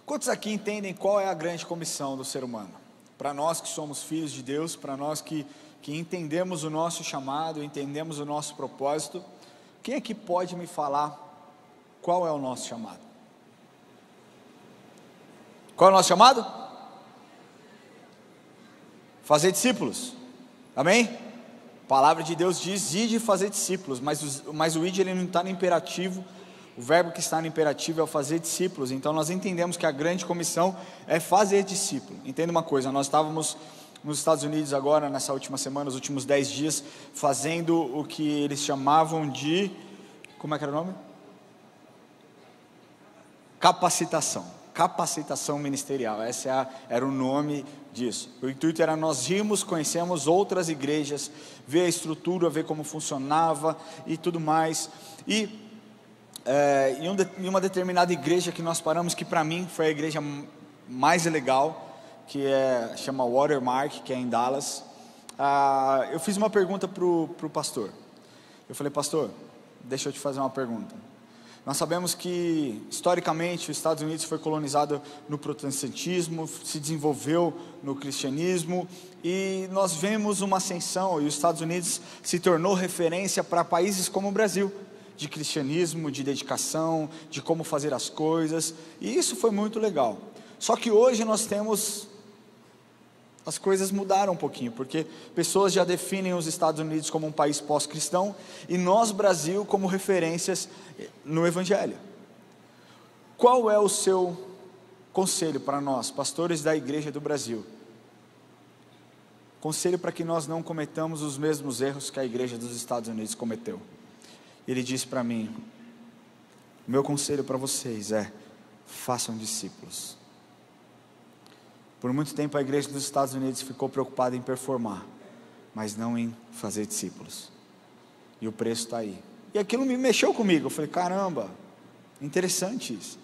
Quantos aqui entendem qual é a grande comissão do ser humano? Para nós que somos filhos de Deus, para nós que entendemos o nosso chamado, entendemos o nosso propósito, quem aqui pode me falar qual é o nosso chamado? Qual é o nosso chamado? Fazer discípulos, amém? A palavra de Deus diz, ide fazer discípulos, mas o ide ele não está no imperativo. O verbo que está no imperativo é o fazer discípulos. Então nós entendemos que a grande comissão é fazer discípulo. Entenda uma coisa, nós estávamos nos Estados Unidos agora, nessa última semana, os últimos 10 dias, fazendo o que eles chamavam de, como é que era o nome? Capacitação ministerial, era o nome disso. O intuito era nós irmos, conhecemos outras igrejas, ver a estrutura, ver como funcionava e tudo mais, e em uma determinada igreja que nós paramos, que para mim foi a igreja mais legal, que chama Watermark, que é em Dallas. Eu fiz uma pergunta para o pastor. Eu falei: pastor, deixa eu te fazer uma pergunta. Nós sabemos que historicamente os Estados Unidos foi colonizado no protestantismo, se desenvolveu no cristianismo, e nós vemos uma ascensão, e os Estados Unidos se tornou referência para países como o Brasil, de cristianismo, de dedicação, de como fazer as coisas, e isso foi muito legal. Só que hoje nós temos, as coisas mudaram um pouquinho, porque pessoas já definem os Estados Unidos como um país pós-cristão, e nós, Brasil, como referências no Evangelho. Qual é o seu conselho para nós, pastores da igreja do Brasil? Conselho para que nós não cometamos os mesmos erros que a igreja dos Estados Unidos cometeu. Ele disse para mim: meu conselho para vocês é: façam discípulos. Por muito tempo a igreja dos Estados Unidos ficou preocupada em performar, mas não em fazer discípulos, e o preço está aí. E aquilo me mexeu comigo. Eu falei: caramba, interessante isso.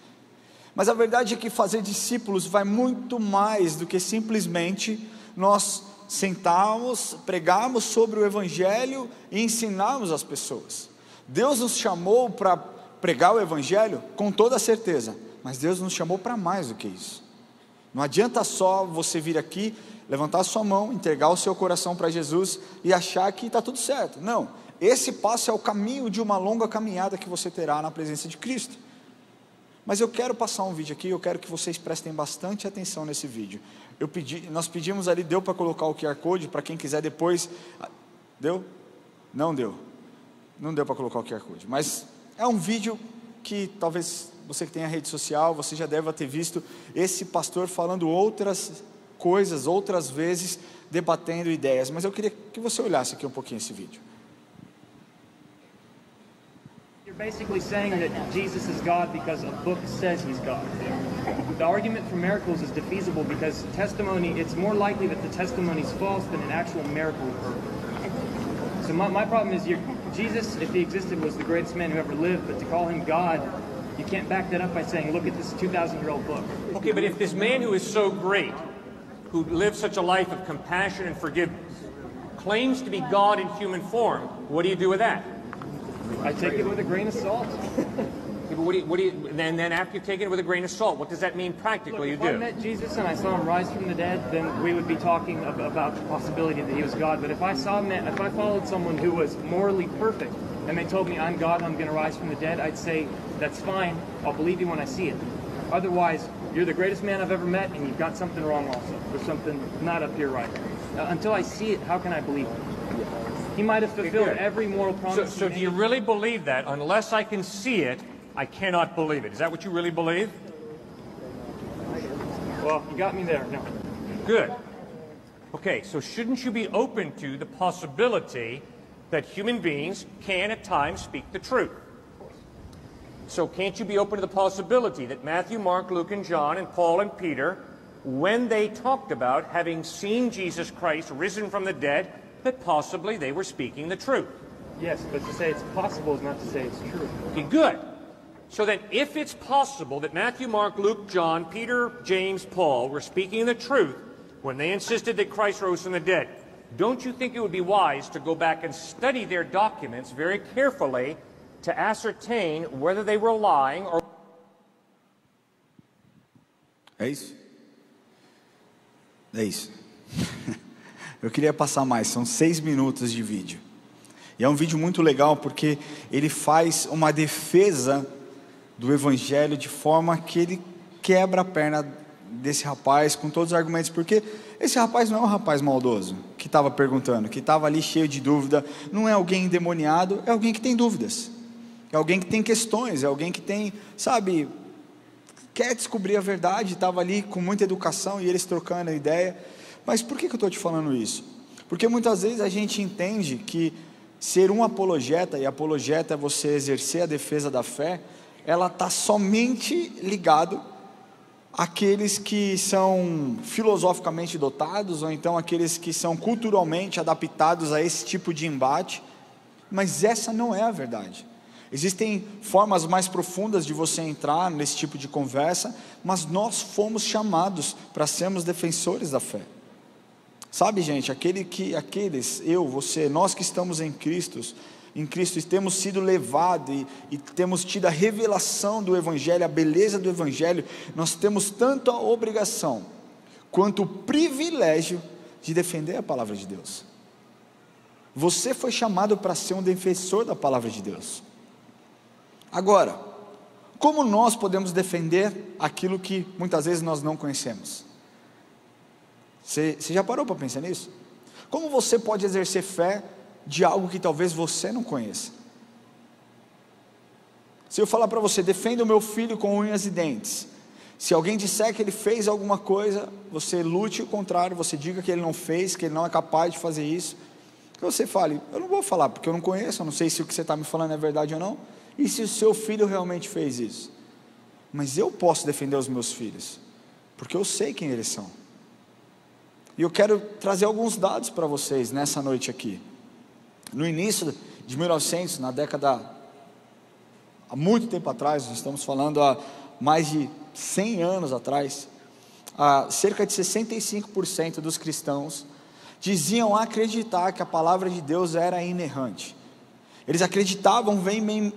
Mas a verdade é que fazer discípulos vai muito mais do que simplesmente nós sentarmos, pregarmos sobre o Evangelho e ensinarmos as pessoas. Deus nos chamou para pregar o Evangelho com toda certeza, mas Deus nos chamou para mais do que isso. Não adianta só você vir aqui, levantar a sua mão, entregar o seu coração para Jesus e achar que está tudo certo. Não, esse passo é o caminho de uma longa caminhada que você terá na presença de Cristo. Mas eu quero passar um vídeo aqui, eu quero que vocês prestem bastante atenção nesse vídeo. Nós pedimos ali, deu para colocar o QR Code, para quem quiser depois. Deu? Não deu. Não deu para colocar o QR Code, mas é um vídeo que talvez você que tenha rede social, você já deve ter visto esse pastor falando outras coisas, outras vezes, debatendo ideias, mas eu queria que você olhasse aqui um pouquinho esse vídeo. You're basically saying that Jesus is God because a book says he's God. The argument for miracles is defeasible because testimony, it's more likely that the testimony is false than an actual miracle occurred. So my problem is Jesus, if he existed, was the greatest man who ever lived, but to call him God, you can't back that up by saying, look at this 2,000-year-old book. Okay, but if this man who is so great, who lived such a life of compassion and forgiveness, claims to be God in human form, what do you do with that? I take it with a grain of salt. Okay, but then after you take it with a grain of salt, what does that mean practically? Look, if I met Jesus and I saw him rise from the dead, then we would be talking about the possibility that he was God. But if I followed someone who was morally perfect and they told me I'm God, I'm going to rise from the dead, I'd say that's fine. I'll believe you when I see it. Otherwise, you're the greatest man I've ever met, and you've got something wrong also. There's something not up here right. Until I see it, how can I believe it? He might have fulfilled every moral promise. So do you really believe that? Unless I can see it, I cannot believe it. Is that what you really believe? Well, you got me there. No. Good. Okay, so shouldn't you be open to the possibility that human beings can at times speak the truth? So can't you be open to the possibility that Matthew, Mark, Luke, and John, and Paul and Peter, when they talked about having seen Jesus Christ risen from the dead, that possibly they were speaking the truth? Yes, but to say it's possible is not to say it's true. Okay, good. So then, if it's possible that Matthew, Mark, Luke, John, Peter, James, Paul were speaking the truth when they insisted that Christ rose from the dead, don't you think it would be wise to go back and study their documents very carefully to ascertain whether they were lying or... É isso? É isso. Eu queria passar mais, são 6 minutos de vídeo. E é um vídeo muito legal porque ele faz uma defesa do Evangelho de forma que ele quebra a perna desse rapaz com todos os argumentos. Porque esse rapaz não é um rapaz maldoso que estava perguntando, que estava ali cheio de dúvida. Não é alguém endemoniado, é alguém que tem dúvidas. É alguém que tem questões, é alguém que tem, sabe, quer descobrir a verdade. Estava ali com muita educação e eles trocando a ideia. Mas por que eu estou te falando isso? Porque muitas vezes a gente entende que ser um apologeta, e apologeta é você exercer a defesa da fé, ela está somente ligado àqueles que são filosoficamente dotados, ou então aqueles que são culturalmente adaptados a esse tipo de embate. Mas essa não é a verdade. Existem formas mais profundas de você entrar nesse tipo de conversa, mas nós fomos chamados para sermos defensores da fé. Sabe, gente, eu, você, nós que estamos em Cristo e temos sido levados e temos tido a revelação do Evangelho, a beleza do Evangelho, nós temos tanto a obrigação quanto o privilégio de defender a palavra de Deus. Você foi chamado para ser um defensor da palavra de Deus. Agora, como nós podemos defender aquilo que muitas vezes nós não conhecemos? Você já parou para pensar nisso? Como você pode exercer fé de algo que talvez você não conheça? Se eu falar para você, defenda o meu filho com unhas e dentes, se alguém disser que ele fez alguma coisa, você lute o contrário, você diga que ele não fez, que ele não é capaz de fazer isso, que você fale, eu não vou falar porque eu não conheço, eu não sei se o que você está me falando é verdade ou não, e se o seu filho realmente fez isso, mas eu posso defender os meus filhos, porque eu sei quem eles são. E eu quero trazer alguns dados para vocês nessa noite aqui. No início de 1900, na década, há muito tempo atrás, nós estamos falando há mais de 100 anos atrás, cerca de 65% dos cristãos diziam acreditar que a palavra de Deus era inerrante. Eles acreditavam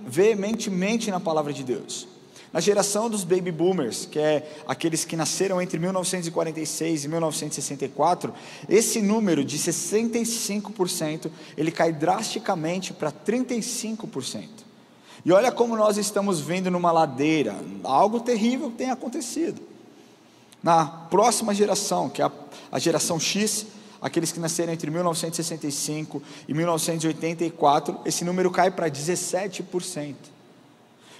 veementemente na palavra de Deus. Na geração dos baby boomers, que é aqueles que nasceram entre 1946 e 1964, esse número de 65%, ele cai drasticamente para 35%. E olha como nós estamos vendo numa ladeira, algo terrível tem acontecido. Na próxima geração, que é a geração X, aqueles que nasceram entre 1965 e 1984, esse número cai para 17%.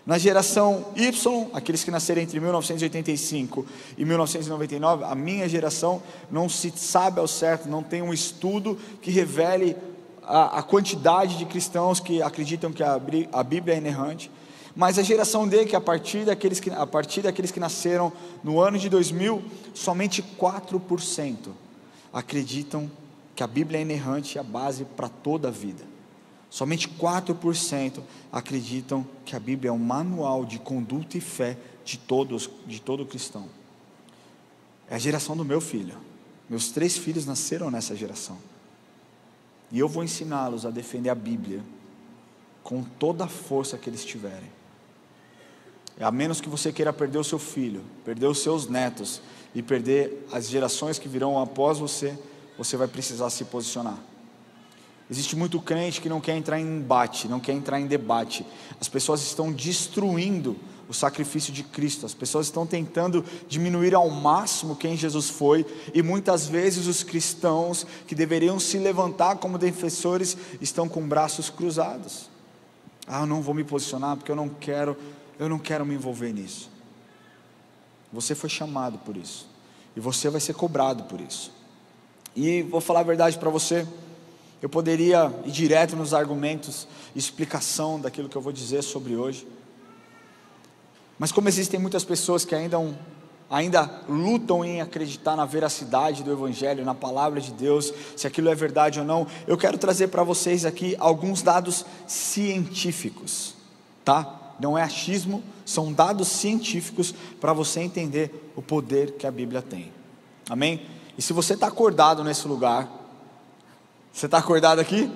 Na geração Y, aqueles que nasceram entre 1985 e 1999, a minha geração, não se sabe ao certo, não tem um estudo que revele a quantidade de cristãos que acreditam que a Bíblia é inerrante, mas a geração D, que a partir daqueles que nasceram no ano de 2000, somente 4% acreditam que a Bíblia é inerrante e a base para toda a vida. Somente 4% acreditam que a Bíblia é um manual de conduta e fé de todo cristão. É a geração do meu filho. Meus 3 filhos nasceram nessa geração. E eu vou ensiná-los a defender a Bíblia com toda a força que eles tiverem. A menos que você queira perder o seu filho, perder os seus netos e perder as gerações que virão após você, você vai precisar se posicionar. Existe muito crente que não quer entrar em embate, não quer entrar em debate. As pessoas estão destruindo o sacrifício de Cristo. As pessoas estão tentando diminuir ao máximo quem Jesus foi. E muitas vezes os cristãos que deveriam se levantar como defensores estão com braços cruzados. Eu não vou me posicionar porque eu não quero me envolver nisso. Você foi chamado por isso. E você vai ser cobrado por isso. E vou falar a verdade para você. Eu poderia ir direto nos argumentos, explicação daquilo que eu vou dizer sobre hoje. Mas como existem muitas pessoas que ainda lutam em acreditar na veracidade do Evangelho, na palavra de Deus, se aquilo é verdade ou não, eu quero trazer para vocês aqui alguns dados científicos, tá? Não é achismo, são dados científicos para você entender o poder que a Bíblia tem. Amém? E se você está acordado nesse lugar, você está acordado aqui?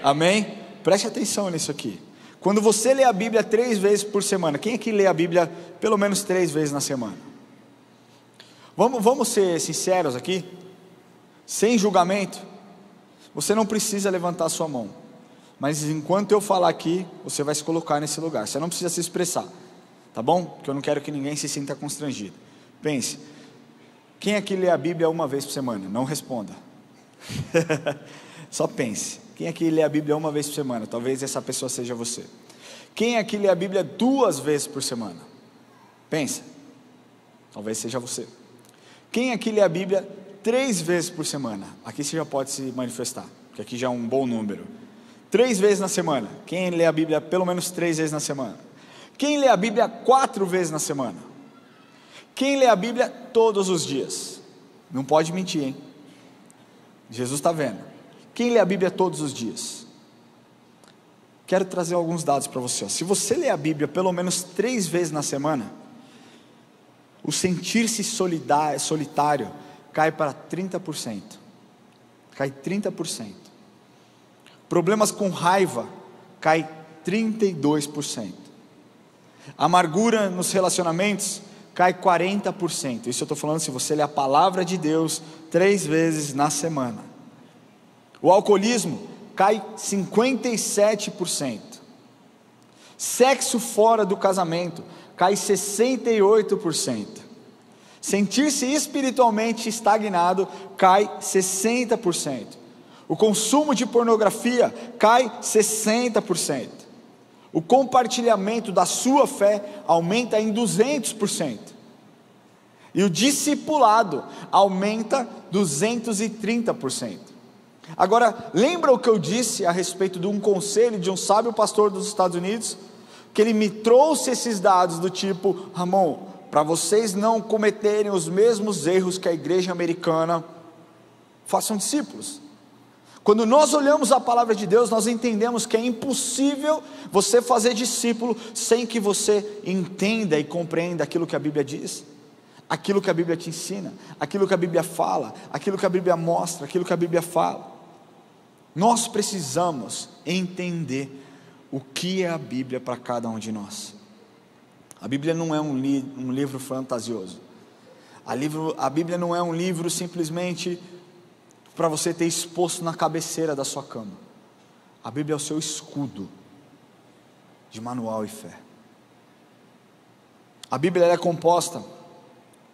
Amém? Preste atenção nisso aqui. Quando você lê a Bíblia 3 vezes por semana, quem aqui lê a Bíblia pelo menos 3 vezes na semana? Vamos ser sinceros aqui, sem julgamento. Você não precisa levantar a sua mão, mas enquanto eu falar aqui, você vai se colocar nesse lugar. Você não precisa se expressar, tá bom? Porque eu não quero que ninguém se sinta constrangido. Pense, quem aqui lê a Bíblia uma vez por semana? Não responda. Só pense, quem aqui lê a Bíblia uma vez por semana? Talvez essa pessoa seja você. Quem aqui lê a Bíblia 2 vezes por semana? Pensa, talvez seja você. Quem aqui lê a Bíblia 3 vezes por semana? Aqui você já pode se manifestar, porque aqui já é um bom número. 3 vezes na semana. Quem lê a Bíblia pelo menos 3 vezes na semana? Quem lê a Bíblia 4 vezes na semana? Quem lê a Bíblia todos os dias? Não pode mentir, hein? Jesus está vendo. Quem lê a Bíblia todos os dias? Quero trazer alguns dados para você. Se você lê a Bíblia pelo menos 3 vezes na semana, o sentir-se solitário cai para 30%. Cai 30%. Problemas com raiva cai 32%. Amargura nos relacionamentos cai 40%. Isso eu estou falando se você lê a palavra de Deus 3 vezes na semana. O alcoolismo cai 57%. Sexo fora do casamento cai 68%. Sentir-se espiritualmente estagnado cai 60%. O consumo de pornografia cai 60%. O compartilhamento da sua fé aumenta em 200%. E o discipulado aumenta 230%. Agora, lembra o que eu disse a respeito de um conselho de um sábio pastor dos Estados Unidos? Que ele me trouxe esses dados do tipo: Ramon, para vocês não cometerem os mesmos erros que a igreja americana, façam discípulos. Quando nós olhamos a palavra de Deus, nós entendemos que é impossível você fazer discípulo sem que você entenda e compreenda aquilo que a Bíblia diz, aquilo que a Bíblia te ensina, aquilo que a Bíblia fala, aquilo que a Bíblia mostra, aquilo que a Bíblia fala. Nós precisamos entender o que é a Bíblia para cada um de nós. A Bíblia não é um livro fantasioso. A Bíblia não é um livro simplesmente para você ter exposto na cabeceira da sua cama. A Bíblia é o seu escudo de manual e fé. A Bíblia é composta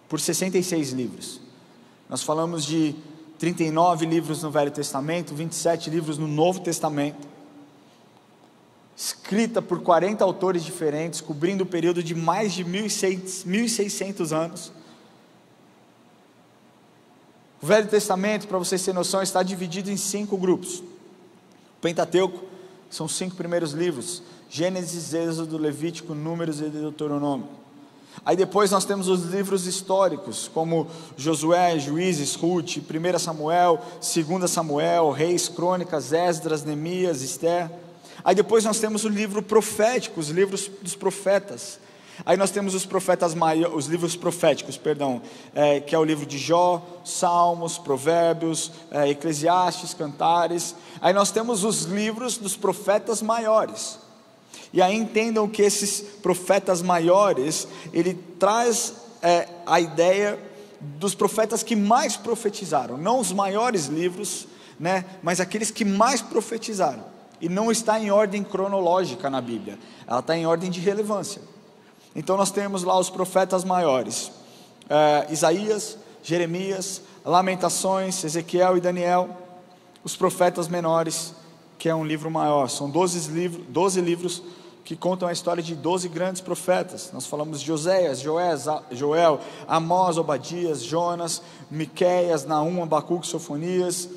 por 66 livros. Nós falamos de 39 livros no Velho Testamento, 27 livros no Novo Testamento, escrita por 40 autores diferentes, cobrindo o período de mais de 1.600 anos. O Velho Testamento, para vocês terem noção, está dividido em 5 grupos. O Pentateuco são os 5 primeiros livros: Gênesis, Êxodo, Levítico, Números e Deuteronômio. Aí depois nós temos os livros históricos, como Josué, Juízes, Ruth, 1 Samuel, 2 Samuel, Reis, Crônicas, Esdras, Neemias, Esther. Aí depois nós temos o livro profético, os livros dos profetas. Aí nós temos os livros proféticos, que é o livro de Jó, Salmos, Provérbios, Eclesiastes, Cantares. Aí nós temos os livros dos profetas maiores. E aí entendam que esses profetas maiores, ele traz a ideia dos profetas que mais profetizaram, não os maiores livros, né, mas aqueles que mais profetizaram. E não está em ordem cronológica na Bíblia, ela está em ordem de relevância. Então nós temos lá os profetas maiores, Isaías, Jeremias, Lamentações, Ezequiel e Daniel. Os profetas menores, que é um livro maior, são 12 livros que contam a história de 12 grandes profetas. Nós falamos de Oséias, Joel, Amós, Obadias, Jonas, Miqueias, Naum, Abacuque, Sofonias,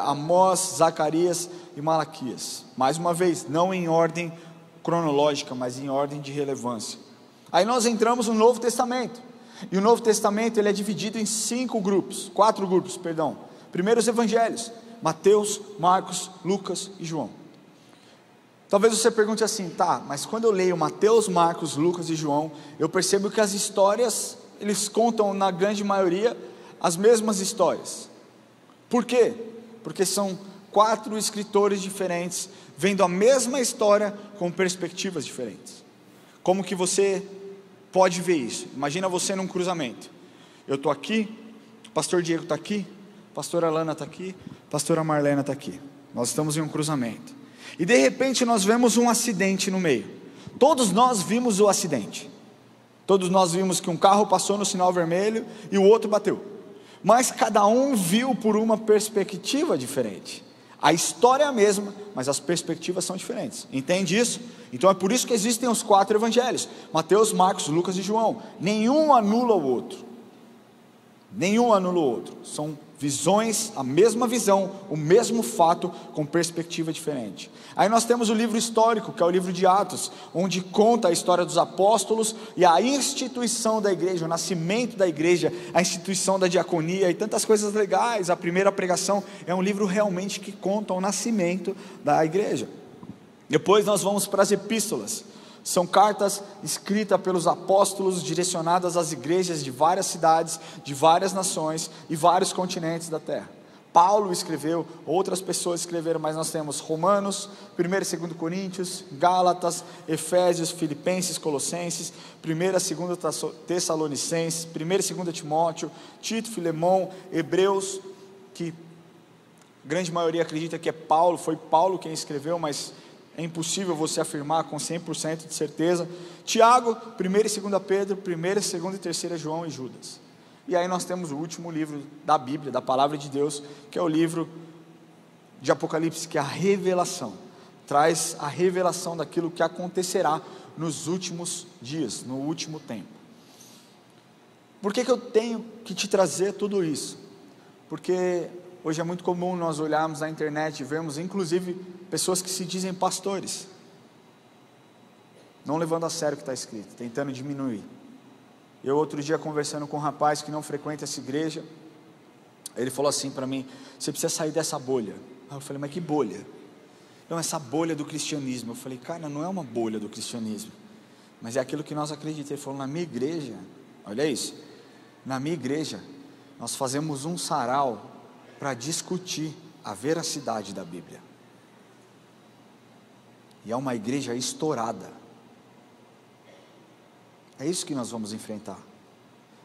Amós, Zacarias e Malaquias. Mais uma vez, não em ordem cronológica, mas em ordem de relevância. Aí nós entramos no Novo Testamento, e o Novo Testamento ele é dividido em 4 grupos. Primeiro os evangelhos: Mateus, Marcos, Lucas e João. Talvez você pergunte assim: tá, mas quando eu leio Mateus, Marcos, Lucas e João, eu percebo que as histórias, eles contam na grande maioria as mesmas histórias. Por quê? Porque são 4 escritores diferentes, vendo a mesma história com perspectivas diferentes. Como que você pode ver isso? Imagina você num cruzamento. Eu estou aqui, o pastor Diego está aqui, a pastora Alana está aqui, a pastora Marlena está aqui. Nós estamos em um cruzamento. E de repente nós vemos um acidente no meio. Todos nós vimos o acidente. Todos nós vimos que um carro passou no sinal vermelho e o outro bateu. Mas cada um viu por uma perspectiva diferente. A história é a mesma, mas as perspectivas são diferentes. Entende isso? Então é por isso que existem os 4 evangelhos: Mateus, Marcos, Lucas e João. Nenhum anula o outro. Nenhum anula o outro. São visões, a mesma visão, o mesmo fato, com perspectiva diferente. Aí nós temos o livro histórico, que é o livro de Atos, onde conta a história dos apóstolos e a instituição da igreja, o nascimento da igreja, a instituição da diaconia e tantas coisas legais. A primeira pregação é um livro realmente que conta o nascimento da igreja. Depois nós vamos para as epístolas. São cartas escritas pelos apóstolos, direcionadas às igrejas de várias cidades, de várias nações e vários continentes da terra. Paulo escreveu, outras pessoas escreveram, mas nós temos Romanos, 1 e 2 Coríntios, Gálatas, Efésios, Filipenses, Colossenses, 1 e 2 Tessalonicenses, 1 e 2 Timóteo, Tito, Filemão, Hebreus, que a grande maioria acredita que foi Paulo quem escreveu, mas é impossível você afirmar com 100% de certeza. Tiago, 1 e 2 Pedro, 1 e 2 e 3 João e Judas. E aí nós temos o último livro da Bíblia, da Palavra de Deus, que é o livro de Apocalipse, que é a revelação. Traz a revelação daquilo que acontecerá nos últimos dias, no último tempo. Por que eu tenho que te trazer tudo isso? Porque hoje é muito comum nós olharmos na internet e vermos, inclusive, pessoas que se dizem pastores, não levando a sério o que está escrito, tentando diminuir. Eu outro dia conversando com um rapaz que não frequenta essa igreja, ele falou assim para mim: você precisa sair dessa bolha. Aí eu falei: mas que bolha? Não, essa bolha do cristianismo. Eu falei: cara, não é uma bolha do cristianismo, mas é aquilo que nós acreditamos. Ele falou: na minha igreja, olha isso, na minha igreja nós fazemos um sarau para discutir a veracidade da Bíblia. E é uma igreja estourada. É isso que nós vamos enfrentar.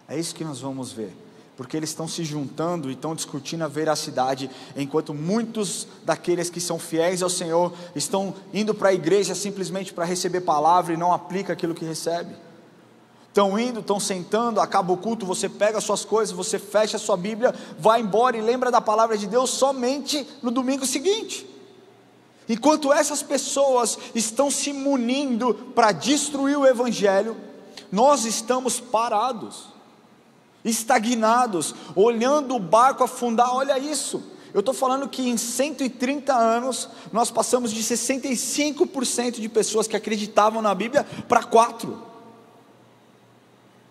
É isso que nós vamos ver. Porque eles estão se juntando e estão discutindo a veracidade, enquanto muitos daqueles que são fiéis ao Senhor estão indo para a igreja simplesmente para receber palavra e não aplica aquilo que recebe. Estão indo, estão sentando, acaba o culto, você pega as suas coisas, você fecha a sua Bíblia, vai embora e lembra da palavra de Deus somente no domingo seguinte. Enquanto essas pessoas estão se munindo para destruir o Evangelho, nós estamos parados, estagnados, olhando o barco afundar. Olha isso, eu estou falando que em 130 anos, nós passamos de 65% de pessoas que acreditavam na Bíblia para 4%.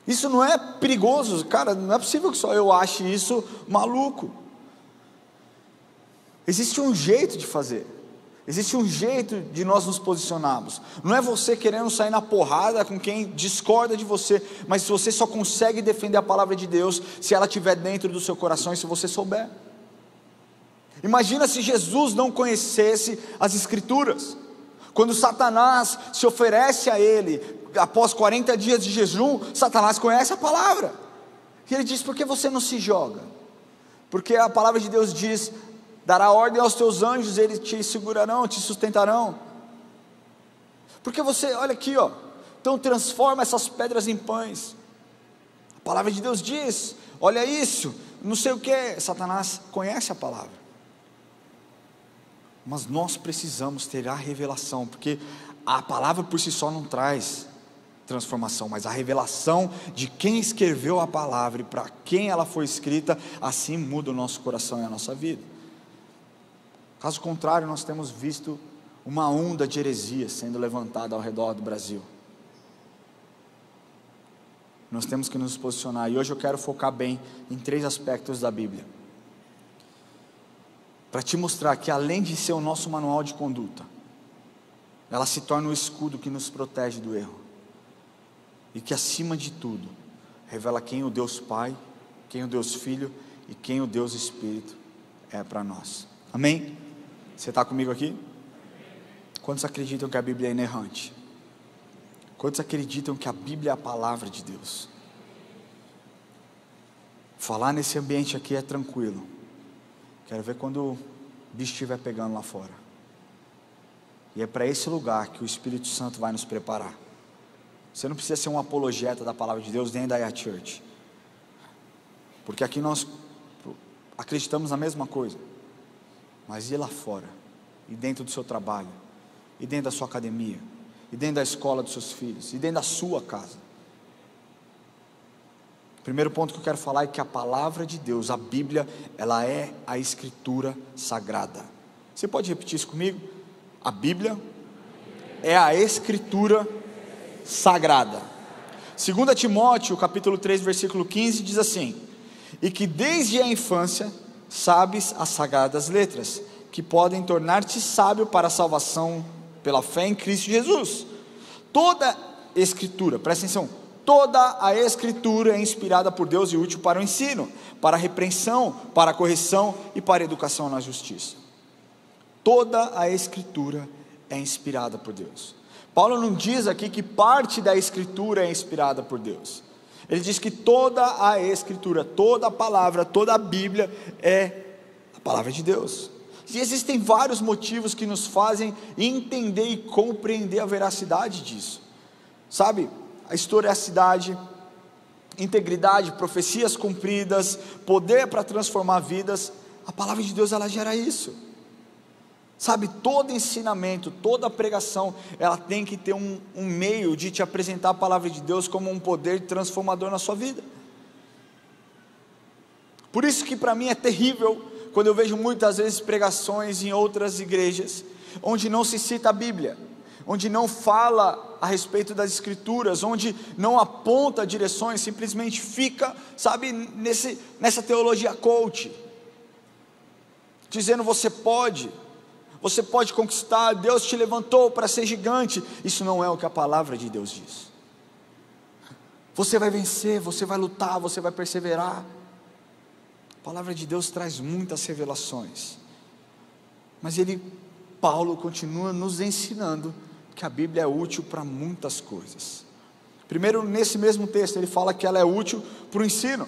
Isso não é perigoso? Cara, não é possível que só eu ache isso maluco. Existe um jeito de fazer. Existe um jeito de nós nos posicionarmos. Não é você querendo sair na porrada com quem discorda de você, mas você só consegue defender a palavra de Deus se ela estiver dentro do seu coração e se você souber. Imagina se Jesus não conhecesse as Escrituras. Quando Satanás se oferece a ele, após 40 dias de jejum, Satanás conhece a palavra. E ele diz: por que você não se joga? Porque a palavra de Deus diz: dará ordem aos teus anjos, eles te segurarão, te sustentarão. Porque você, olha aqui, ó, então transforma essas pedras em pães. A palavra de Deus diz: olha isso, não sei o que. Satanás conhece a palavra. Mas nós precisamos ter a revelação, porque a palavra por si só não traz transformação, mas a revelação de quem escreveu a palavra e para quem ela foi escrita, assim muda o nosso coração e a nossa vida. Caso contrário, nós temos visto uma onda de heresia sendo levantada ao redor do Brasil. Nós temos que nos posicionar, e hoje eu quero focar bem em 3 aspectos da Bíblia, para te mostrar que além de ser o nosso manual de conduta, ela se torna o escudo que nos protege do erro, e que acima de tudo, revela quem o Deus Pai, quem o Deus Filho e quem o Deus Espírito é para nós. Amém? Você está comigo aqui? Quantos acreditam que a Bíblia é inerrante? Quantos acreditam que a Bíblia é a palavra de Deus? falar nesse ambiente aqui é tranquilo. Quero ver quando o bicho estiver pegando lá fora. E é para esse lugar que o Espírito Santo vai nos preparar. Você não precisa ser um apologeta da palavra de Deus nem da IA Church, porque aqui nós acreditamos na mesma coisa. Mas e lá fora? E dentro do seu trabalho? E dentro da sua academia? E dentro da escola dos seus filhos? E dentro da sua casa? O primeiro ponto que eu quero falar é que a palavra de Deus, a Bíblia, ela é a Escritura Sagrada. Você pode repetir isso comigo? A Bíblia é a Escritura Sagrada. 2 Timóteo, capítulo 3, versículo 15, diz assim: e que desde a infância sabes as sagradas letras, que podem tornar-te sábio para a salvação pela fé em Cristo Jesus. Toda Escritura, presta atenção, toda a Escritura é inspirada por Deus e útil para o ensino, para a repreensão, para a correção e para a educação na justiça. Toda a Escritura é inspirada por Deus. Paulo não diz aqui que parte da Escritura é inspirada por Deus. Ele diz que toda a Escritura, toda a palavra, toda a Bíblia é a palavra de Deus. E existem vários motivos que nos fazem entender e compreender a veracidade disso. Sabe, a historicidade, integridade, profecias cumpridas, poder para transformar vidas. A palavra de Deus, ela gera isso. Sabe, todo ensinamento, toda pregação, ela tem que ter um meio de te apresentar a palavra de Deus como um poder transformador na sua vida. Por isso que para mim é terrível quando eu vejo muitas vezes pregações em outras igrejas, onde não se cita a Bíblia, onde não fala a respeito das Escrituras, onde não aponta direções, simplesmente fica, sabe, nessa teologia coach, dizendo você pode conquistar, Deus te levantou para ser gigante. Isso não é o que a palavra de Deus diz. Você vai vencer, você vai lutar, você vai perseverar. A palavra de Deus traz muitas revelações, mas Paulo continua nos ensinando que a Bíblia é útil para muitas coisas. Primeiro, nesse mesmo texto, ele fala que ela é útil para o ensino.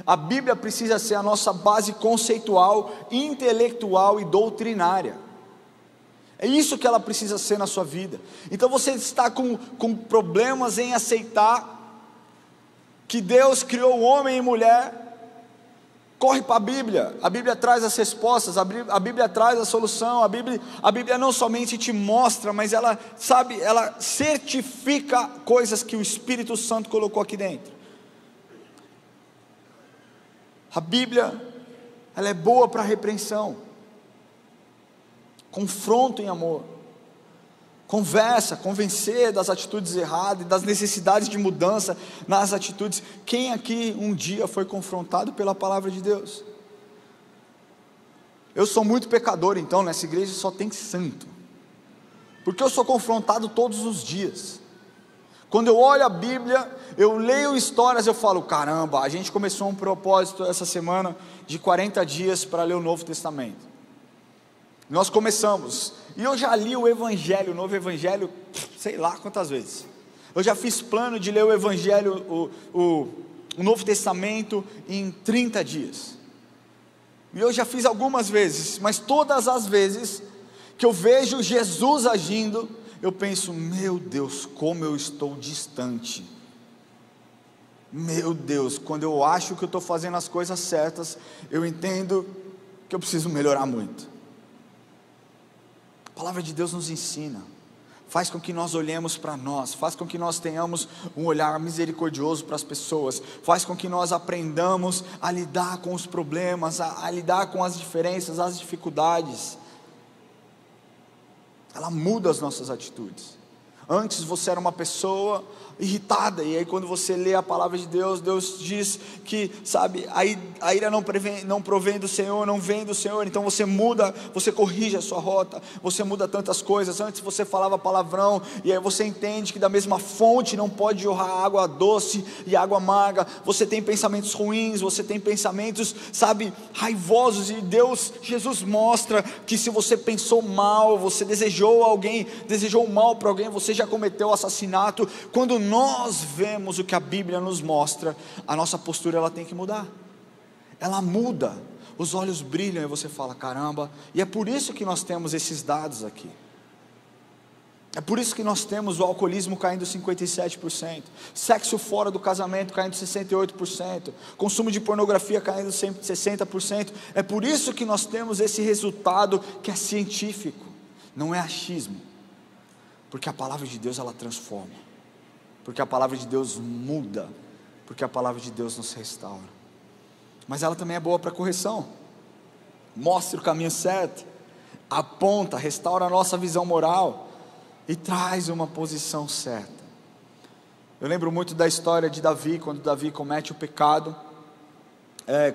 A Bíblia precisa ser a nossa base conceitual, intelectual e doutrinária. É isso que ela precisa ser na sua vida. Então você está com problemas em aceitar que Deus criou homem e mulher, corre para a Bíblia traz as respostas, a Bíblia traz a solução, a Bíblia não somente te mostra, mas ela, sabe, ela certifica coisas que o Espírito Santo colocou aqui dentro. A Bíblia, ela é boa para repreensão, confronto em amor, convencer das atitudes erradas, das necessidades de mudança nas atitudes. Quem aqui um dia foi confrontado pela palavra de Deus? Eu sou muito pecador, então nessa igreja só tem santo, porque eu sou confrontado todos os dias. Quando eu olho a Bíblia, eu leio histórias, eu falo, caramba, a gente começou um propósito essa semana de 40 dias para ler o Novo Testamento. Nós começamos, e eu já li o Evangelho, o Novo Evangelho, sei lá quantas vezes. Eu já fiz plano de ler o Evangelho, o Novo Testamento em 30 dias. E eu já fiz algumas vezes, mas todas as vezes que eu vejo Jesus agindo, eu penso, meu Deus, como eu estou distante. Meu Deus, quando eu acho que eu estou fazendo as coisas certas, eu entendo que eu preciso melhorar muito. A palavra de Deus nos ensina, faz com que nós olhemos para nós, faz com que nós tenhamos um olhar misericordioso para as pessoas, faz com que nós aprendamos a lidar com os problemas, a lidar com as diferenças, as dificuldades. Ela muda as nossas atitudes. Antes você era uma pessoa irritada, e aí quando você lê a palavra de Deus, Deus diz que, sabe, a ira não provém do Senhor, não vem do Senhor. Então você muda, você corrige a sua rota, você muda tantas coisas. Antes você falava palavrão, e aí você entende que da mesma fonte não pode jorrar água doce e água amarga. Você tem pensamentos ruins, você tem pensamentos, sabe, raivosos, e Jesus mostra que se você pensou mal, você desejou mal para alguém, você já cometeu assassinato. Quando nós vemos o que a Bíblia nos mostra, a nossa postura ela tem que mudar. ela muda, os olhos brilham e você fala, caramba. E é por isso que nós temos esses dados aqui. É por isso que nós temos o alcoolismo caindo 57%, sexo fora do casamento caindo 68%, consumo de pornografia caindo 60%. É por isso que nós temos esse resultado que é científico, não é achismo. Porque a palavra de Deus ela transforma, porque a palavra de Deus muda, porque a palavra de Deus nos restaura. Mas ela também é boa para correção, mostra o caminho certo, aponta, restaura a nossa visão moral e traz uma posição certa. Eu lembro muito da história de Davi, quando Davi comete o pecado,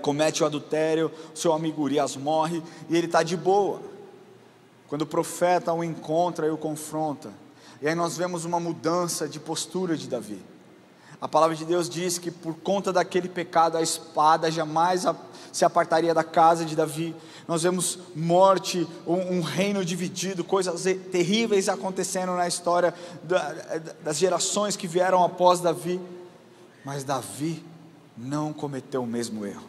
comete o adultério, seu amigo Urias morre, e ele está de boa, quando o profeta o encontra e o confronta, e aí nós vemos uma mudança de postura de Davi. A palavra de Deus diz que por conta daquele pecado, a espada jamais se apartaria da casa de Davi. Nós vemos morte, um reino dividido, coisas terríveis acontecendo na história das gerações que vieram após Davi. Mas Davi não cometeu o mesmo erro.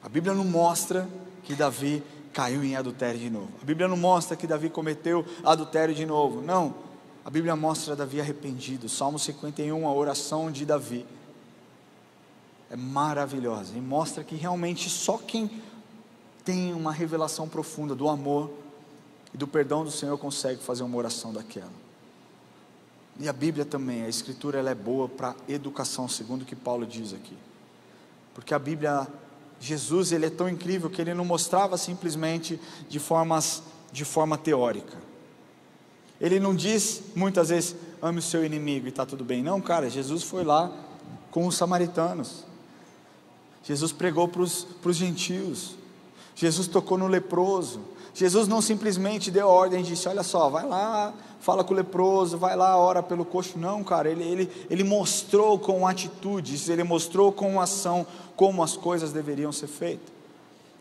A Bíblia não mostra que Davi caiu em adultério de novo. A Bíblia não mostra que Davi cometeu adultério de novo. Não. A Bíblia mostra Davi arrependido. Salmo 51, a oração de Davi é maravilhosa e mostra que realmente só quem tem uma revelação profunda do amor e do perdão do Senhor consegue fazer uma oração daquela. E a Bíblia também, a Escritura ela é boa para educação, segundo o que Paulo diz aqui. Porque a Bíblia, Jesus ele é tão incrível que ele não mostrava simplesmente de forma teórica. Ele não diz muitas vezes, ame o seu inimigo e está tudo bem. Não, cara, Jesus foi lá com os samaritanos. Jesus pregou para os gentios. Jesus tocou no leproso. Jesus não simplesmente deu ordem e disse, olha só, vai lá, fala com o leproso, vai lá, ora pelo coxo. Não, cara, ele mostrou com atitudes, ele mostrou com ação como as coisas deveriam ser feitas.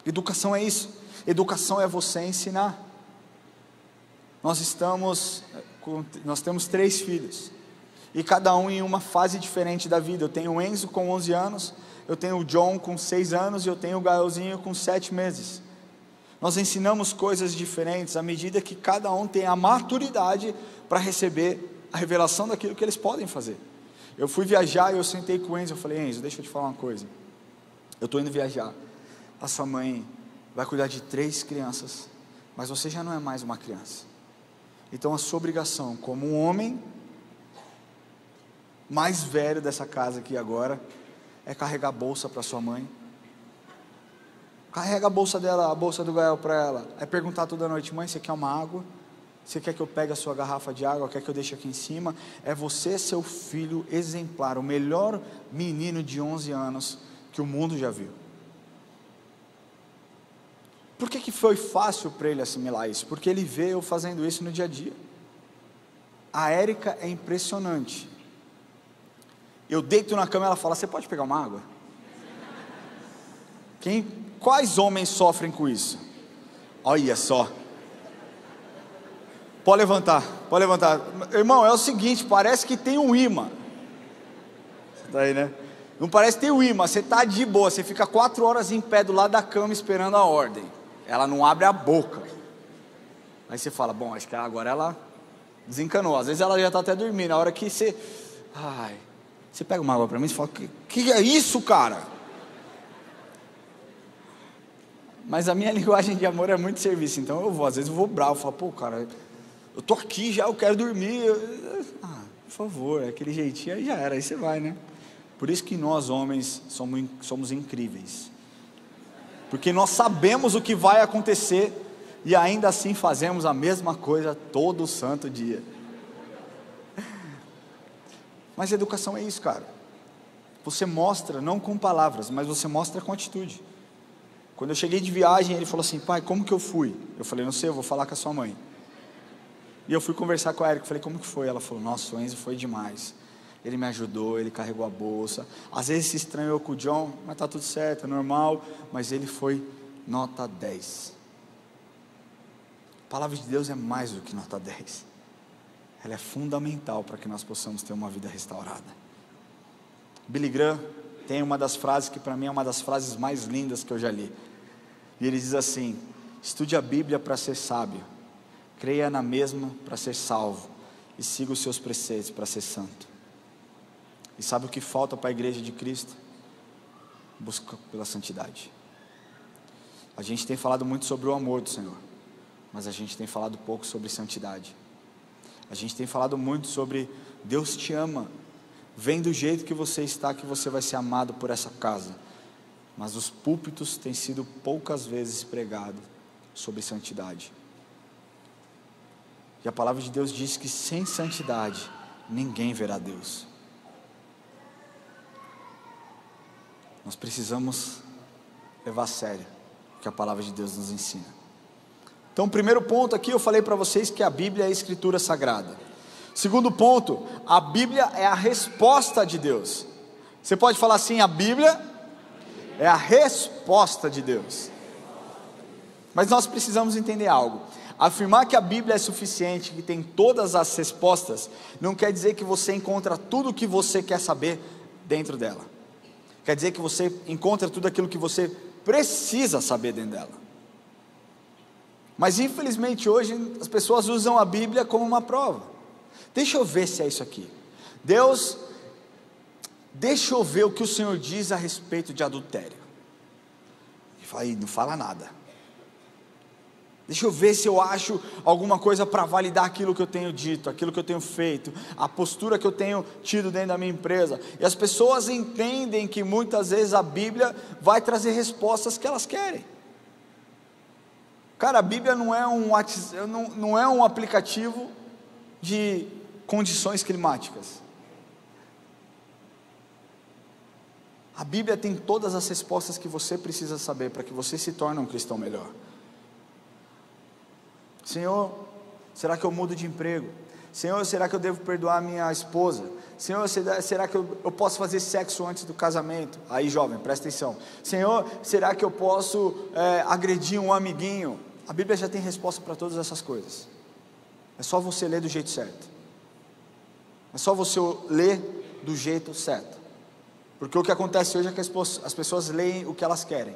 Educação é isso. Educação é você ensinar. Nós temos 3 filhos, e cada um em uma fase diferente da vida. Eu tenho o Enzo com 11 anos, eu tenho o John com 6 anos, e eu tenho o Gaelzinho com 7 meses. Nós ensinamos coisas diferentes, à medida que cada um tem a maturidade para receber a revelação daquilo que eles podem fazer. Eu fui viajar e eu sentei com o Enzo, eu falei, Enzo, deixa eu te falar uma coisa, eu estou indo viajar, a sua mãe vai cuidar de 3 crianças, mas você já não é mais uma criança. Então a sua obrigação como um homem mais velho dessa casa aqui agora é carregar a bolsa para sua mãe. Carrega a bolsa dela, a bolsa do Gael para ela. É perguntar toda noite, mãe, você quer uma água? Você quer que eu pegue a sua garrafa de água? Quer que eu deixe aqui em cima? É você, seu filho exemplar, o melhor menino de 11 anos que o mundo já viu. Por que foi fácil para ele assimilar isso? Porque ele vê eu fazendo isso no dia a dia. A Érica é impressionante. Eu deito na cama e ela fala, você pode pegar uma água? Quais homens sofrem com isso? Olha só. Pode levantar. Irmão, é o seguinte, parece que tem um imã. Você está aí, né? Não parece que tem um imã, você está de boa, você fica 4 horas em pé do lado da cama esperando a ordem. Ela não abre a boca. Aí você fala, bom, acho que agora ela desencanou. Às vezes ela já está até dormindo. Na hora que você pega uma água para mim e fala, que é isso, cara? Mas a minha linguagem de amor é muito serviço. Então às vezes eu vou bravo, falo, pô, cara, eu tô aqui já, eu quero dormir. Por favor, aquele jeitinho aí já era, aí você vai, né? Por isso que nós homens somos incríveis. Porque nós sabemos o que vai acontecer e ainda assim fazemos a mesma coisa todo santo dia. Mas educação é isso, cara. Você mostra não com palavras, mas você mostra com atitude. Quando eu cheguei de viagem, ele falou assim, pai, como que eu fui? Eu falei, não sei, eu vou falar com a sua mãe. E eu fui conversar com a Érica, falei, como que foi? Ela falou, nossa, o Enzo foi demais. Ele me ajudou, ele carregou a bolsa. Às vezes se estranhou com o John, mas está tudo certo, é normal. Mas ele foi nota 10. A palavra de Deus é mais do que nota 10. Ela é fundamental para que nós possamos ter uma vida restaurada. Billy Graham tem uma das frases que para mim é uma das frases mais lindas que eu já li. E ele diz assim: estude a Bíblia para ser sábio, creia na mesma para ser salvo, e siga os seus preceitos para ser santo. E sabe o que falta para a igreja de Cristo? Busca pela santidade. A gente tem falado muito sobre o amor do Senhor, mas a gente tem falado pouco sobre santidade. A gente tem falado muito sobre Deus te ama, vem do jeito que você está, que você vai ser amado por essa casa. Mas os púlpitos têm sido poucas vezes pregados sobre santidade. E a palavra de Deus diz que sem santidade ninguém verá Deus. Nós precisamos levar a sério o que a palavra de Deus nos ensina. Então, o primeiro ponto aqui, eu falei para vocês que a Bíblia é a escritura sagrada. Segundo ponto, a Bíblia é a resposta de Deus. Você pode falar assim: a Bíblia é a resposta de Deus. Mas nós precisamos entender algo. Afirmar que a Bíblia é suficiente, que tem todas as respostas, não quer dizer que você encontra tudo o que você quer saber dentro dela. Quer dizer que você encontra tudo aquilo que você precisa saber dentro dela. Mas infelizmente hoje as pessoas usam a Bíblia como uma prova. Deixa eu ver se é isso aqui. Deus, deixa eu ver o que o Senhor diz a respeito de adultério. E não fala nada. Deixa eu ver se eu acho alguma coisa para validar aquilo que eu tenho dito, aquilo que eu tenho feito, a postura que eu tenho tido dentro da minha empresa. E as pessoas entendem que muitas vezes a Bíblia vai trazer respostas que elas querem. Cara, a Bíblia não é um aplicativo de condições climáticas. A Bíblia tem todas as respostas que você precisa saber para que você se torne um cristão melhor. Senhor, será que eu mudo de emprego? Senhor, será que eu devo perdoar minha esposa? Senhor, será que eu posso fazer sexo antes do casamento? Aí, jovem, presta atenção. Senhor, será que eu posso agredir um amiguinho? A Bíblia já tem resposta para todas essas coisas. É só você ler do jeito certo. É só você ler do jeito certo. Porque o que acontece hoje é que as pessoas leem o que elas querem.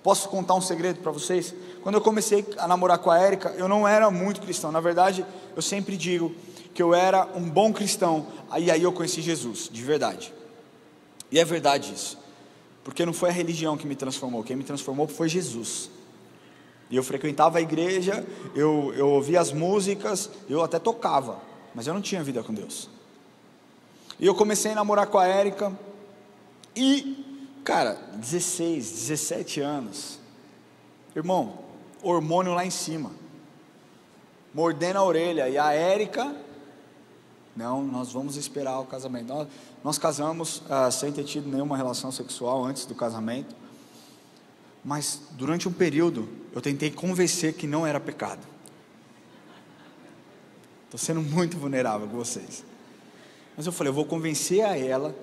Posso contar um segredo para vocês? Quando eu comecei a namorar com a Érica, eu não era muito cristão. Na verdade, eu sempre digo que eu era um bom cristão. Aí eu conheci Jesus, de verdade. E é verdade isso. Porque não foi a religião que me transformou. Quem me transformou foi Jesus. E eu frequentava a igreja, eu ouvia as músicas, eu até tocava, mas eu não tinha vida com Deus. E eu comecei a namorar com a Érica. E, cara, 16, 17 anos, irmão, hormônio lá em cima, mordendo a orelha. E a Érica, não, nós vamos esperar o casamento. Nós casamos sem ter tido nenhuma relação sexual antes do casamento. Mas durante um período eu tentei convencer que não era pecado. Estou sendo muito vulnerável com vocês. Mas eu falei, eu vou convencer a ela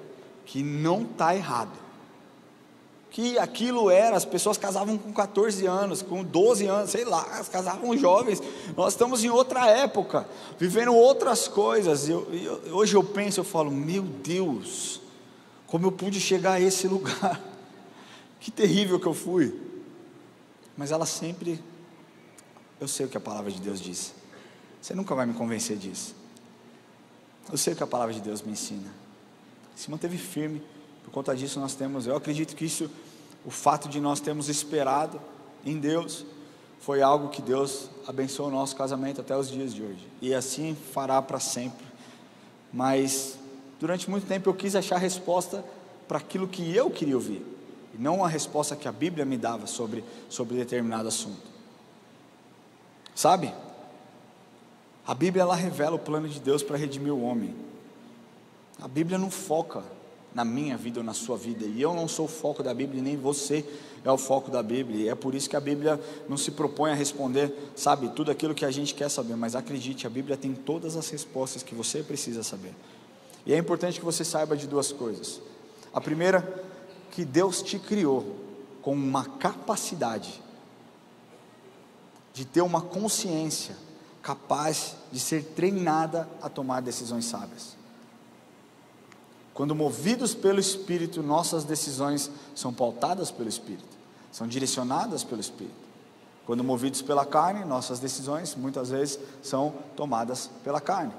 que não está errado. Que aquilo era, as pessoas casavam com 14 anos, com 12 anos, sei lá, elas casavam jovens. Nós estamos em outra época, vivendo outras coisas. Hoje eu penso, eu falo, meu Deus, como eu pude chegar a esse lugar. Que terrível que eu fui. Mas ela sempre, eu sei o que a palavra de Deus diz. Você nunca vai me convencer disso. Eu sei o que a palavra de Deus me ensina. Se manteve firme. Por conta disso eu acredito que isso, o fato de nós termos esperado em Deus, foi algo que Deus abençoou o nosso casamento até os dias de hoje. E assim fará para sempre. Mas durante muito tempo eu quis achar resposta para aquilo que eu queria ouvir. E não a resposta que a Bíblia me dava sobre determinado assunto. Sabe? A Bíblia, ela revela o plano de Deus para redimir o homem. A Bíblia não foca na minha vida ou na sua vida. E eu não sou o foco da Bíblia, nem você é o foco da Bíblia. E é por isso que a Bíblia não se propõe a responder, sabe, tudo aquilo que a gente quer saber. Mas acredite, a Bíblia tem todas as respostas que você precisa saber. E é importante que você saiba de duas coisas. A primeira, que Deus te criou com uma capacidade de ter uma consciência capaz de ser treinada a tomar decisões sábias. Quando movidos pelo Espírito, nossas decisões são pautadas pelo Espírito, são direcionadas pelo Espírito. Quando movidos pela carne, nossas decisões muitas vezes são tomadas pela carne.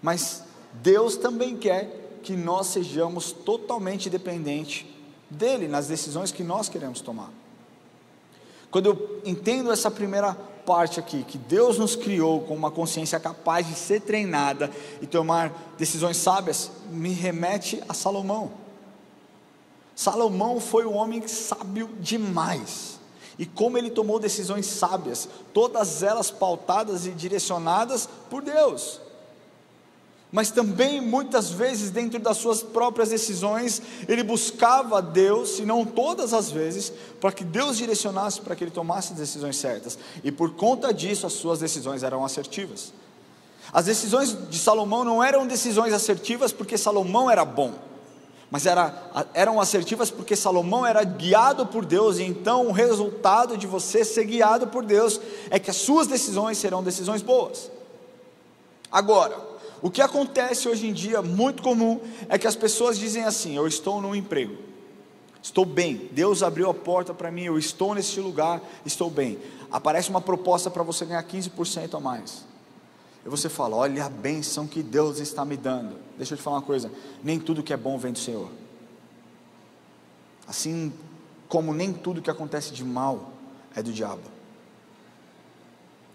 Mas Deus também quer que nós sejamos totalmente dependentes dele nas decisões que nós queremos tomar. Quando eu entendo essa primeira parte aqui, que Deus nos criou com uma consciência capaz de ser treinada e tomar decisões sábias, me remete a Salomão. Salomão foi um homem sábio demais, e como ele tomou decisões sábias, todas elas pautadas e direcionadas por Deus. Mas também muitas vezes dentro das suas próprias decisões, ele buscava a Deus, se não todas as vezes, para que Deus direcionasse, para que ele tomasse as decisões certas, e por conta disso as suas decisões eram assertivas. As decisões de Salomão não eram decisões assertivas porque Salomão era bom, mas eram assertivas porque Salomão era guiado por Deus, e então o resultado de você ser guiado por Deus é que as suas decisões serão decisões boas. Agora, o que acontece hoje em dia, muito comum, é que as pessoas dizem assim: eu estou num emprego, estou bem, Deus abriu a porta para mim, eu estou nesse lugar, estou bem. Aparece uma proposta para você ganhar 15% a mais, e você fala: olha a bênção que Deus está me dando. Deixa eu te falar uma coisa, nem tudo que é bom vem do Senhor, assim como nem tudo que acontece de mal é do diabo.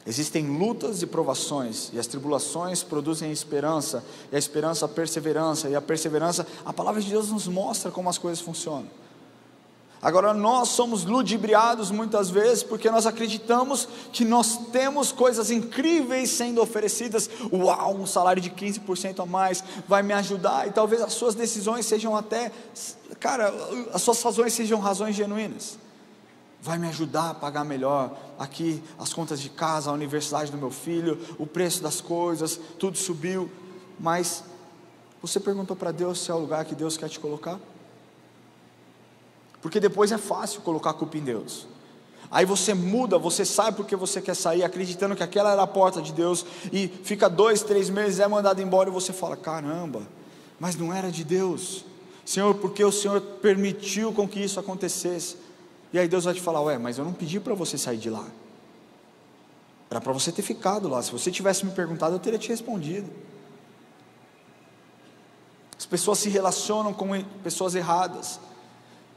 Existem lutas e provações, e as tribulações produzem esperança, e a esperança a perseverança, e a perseverança, a palavra de Deus nos mostra como as coisas funcionam. Agora nós somos ludibriados muitas vezes, porque nós acreditamos que nós temos coisas incríveis sendo oferecidas. Uau, um salário de 15% a mais vai me ajudar, e talvez as suas decisões sejam até, as suas razões sejam razões genuínas. Vai me ajudar a pagar melhor aqui as contas de casa, a universidade do meu filho, o preço das coisas, tudo subiu. Mas você perguntou para Deus se é o lugar que Deus quer te colocar? Porque depois é fácil colocar a culpa em Deus. Aí você muda, você sai porque você quer sair, acreditando que aquela era a porta de Deus, e fica 2, 3 meses, é mandado embora, e você fala: caramba, mas não era de Deus, Senhor, porque o Senhor permitiu com que isso acontecesse? E aí Deus vai te falar: ué, mas eu não pedi para você sair de lá, era para você ter ficado lá. Se você tivesse me perguntado, eu teria te respondido. As pessoas se relacionam com pessoas erradas,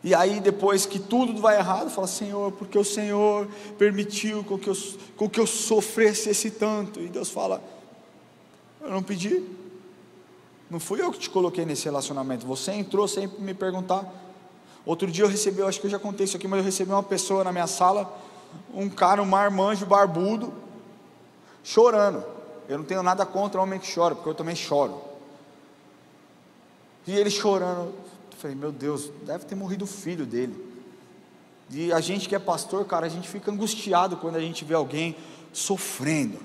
e aí depois que tudo vai errado, fala: Senhor, porque o Senhor permitiu com que eu sofresse esse tanto? E Deus fala: eu não pedi, não fui eu que te coloquei nesse relacionamento, você entrou sem me perguntar. Outro dia eu recebi, eu acho que eu já contei isso aqui, mas eu recebi uma pessoa na minha sala, um cara, um marmanjo barbudo, chorando. Eu não tenho nada contra homem que chora, porque eu também choro. E ele chorando, eu falei: meu Deus, deve ter morrido o filho dele. E a gente que é pastor, cara, a gente fica angustiado quando a gente vê alguém sofrendo.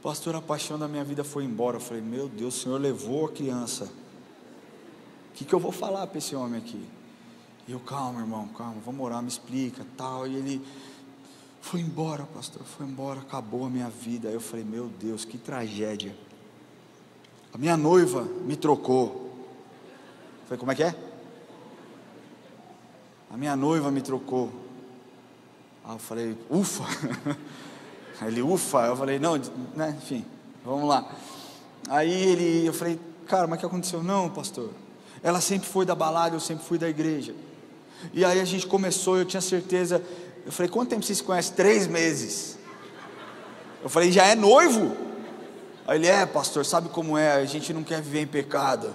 Pastor, a paixão da minha vida foi embora. Eu falei: meu Deus, o Senhor levou a criança. O que eu vou falar para esse homem aqui? E eu: calma, irmão, calma, vamos orar, me explica, tal. E ele: foi embora, pastor, foi embora, acabou a minha vida. Aí eu falei: meu Deus, que tragédia. A minha noiva me trocou. Eu falei: como é que é? A minha noiva me trocou. Aí eu falei: ufa. Aí ele: ufa. Eu falei: não, né, enfim, vamos lá. Aí eu falei: cara, mas o que aconteceu? Não, pastor, ela sempre foi da balada, eu sempre fui da igreja. E aí a gente começou, eu tinha certeza. Eu falei: quanto tempo vocês se conhecem? 3 meses. Eu falei: já é noivo? Aí ele: é, pastor, sabe como é, a gente não quer viver em pecado.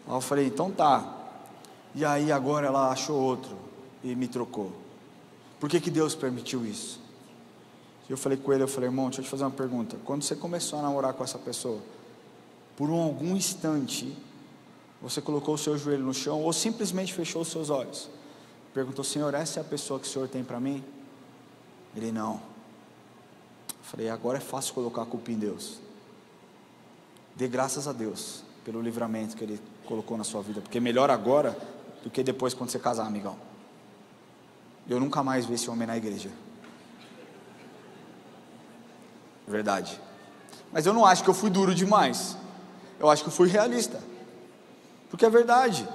Aí eu falei: então tá. E aí agora ela achou outro e me trocou. Por que Deus permitiu isso? E eu falei com ele, eu falei: irmão, deixa eu te fazer uma pergunta. Quando você começou a namorar com essa pessoa, por algum instante você colocou o seu joelho no chão, ou simplesmente fechou os seus olhos, perguntou: Senhor, essa é a pessoa que o Senhor tem para mim? Ele: não. Eu falei: agora é fácil colocar a culpa em Deus. Dê graças a Deus pelo livramento que Ele colocou na sua vida, porque melhor agora do que depois quando você casar, amigão. Eu nunca mais vi esse homem na igreja. Verdade. Mas eu não acho que eu fui duro demais. Eu acho que eu fui realista, porque é verdade.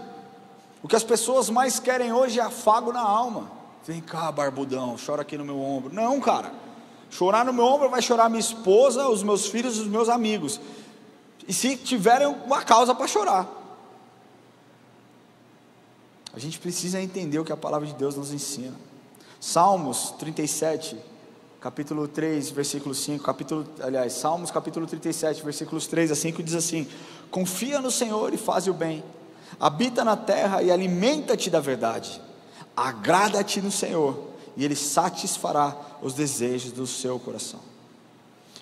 O que as pessoas mais querem hoje é afago na alma. Vem cá, barbudão, chora aqui no meu ombro. Não, cara, chorar no meu ombro vai chorar minha esposa, os meus filhos e os meus amigos, e se tiverem uma causa para chorar. A gente precisa entender o que a palavra de Deus nos ensina. Salmos 37, capítulo 3, versículo 5, Salmos capítulo 37, versículos 3 a 5, diz assim: confia no Senhor e faz o bem, habita na terra e alimenta-te da verdade, agrada-te no Senhor, e Ele satisfará os desejos do seu coração.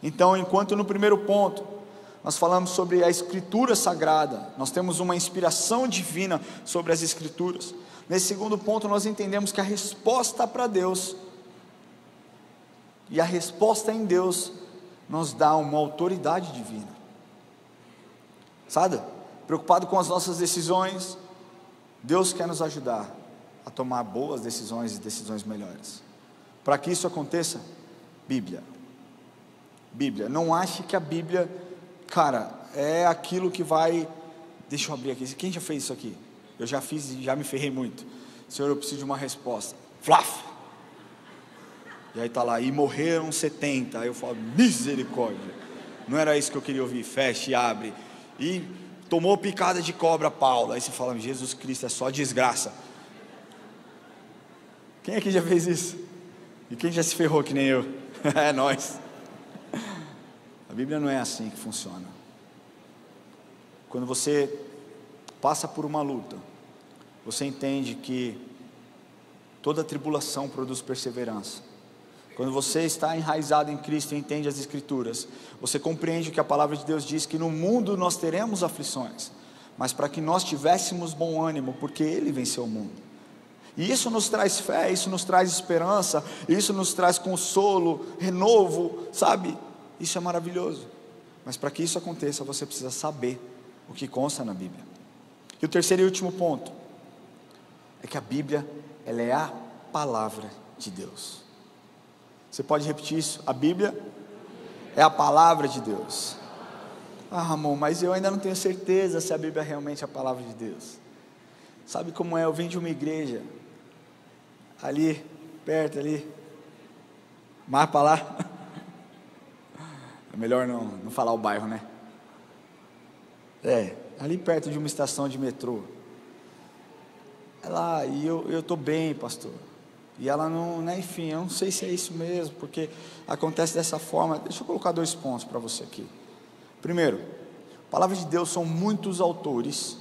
Então, enquanto no primeiro ponto, nós falamos sobre a Escritura Sagrada, nós temos uma inspiração divina sobre as Escrituras. Nesse segundo ponto, nós entendemos que a resposta para Deus, e a resposta em Deus, nos dá uma autoridade divina. Sabe? Preocupado com as nossas decisões, Deus quer nos ajudar a tomar boas decisões e decisões melhores. Para que isso aconteça, Bíblia. Não ache que a Bíblia, cara, é aquilo que vai... Deixa eu abrir aqui. Quem já fez isso aqui? Eu já fiz e já me ferrei muito. Senhor, eu preciso de uma resposta. Flaf! E aí está lá, e morreram 70. Aí eu falo, misericórdia. Não era isso que eu queria ouvir. Fecha e abre. E tomou picada de cobra, Paulo. Aí você fala, Jesus Cristo, é só desgraça. Quem aqui já fez isso? E quem já se ferrou que nem eu? É nós. A Bíblia não é assim que funciona. Quando você passa por uma luta, você entende que toda tribulação produz perseverança. Quando você está enraizado em Cristo e entende as Escrituras, você compreende o que a palavra de Deus diz, que no mundo nós teremos aflições, mas para que nós tivéssemos bom ânimo, porque Ele venceu o mundo. E isso nos traz fé, isso nos traz esperança, isso nos traz consolo, renovo, sabe? Isso é maravilhoso. Mas para que isso aconteça, você precisa saber o que consta na Bíblia. E o terceiro e último ponto é que a Bíblia, ela é a palavra de Deus. Você pode repetir isso? A Bíblia é a palavra de Deus. Ah, Ramon, mas eu ainda não tenho certeza se a Bíblia é realmente a palavra de Deus. Sabe como é? Eu venho de uma igreja ali, perto ali, mais para lá. É melhor não falar o bairro, né? Ali perto de uma estação de metrô. É lá, e eu estou bem, pastor. E ela não, né, enfim, eu não sei se é isso mesmo, porque acontece dessa forma. Deixa eu colocar 2 pontos para você aqui. Primeiro, a palavra de Deus são muitos autores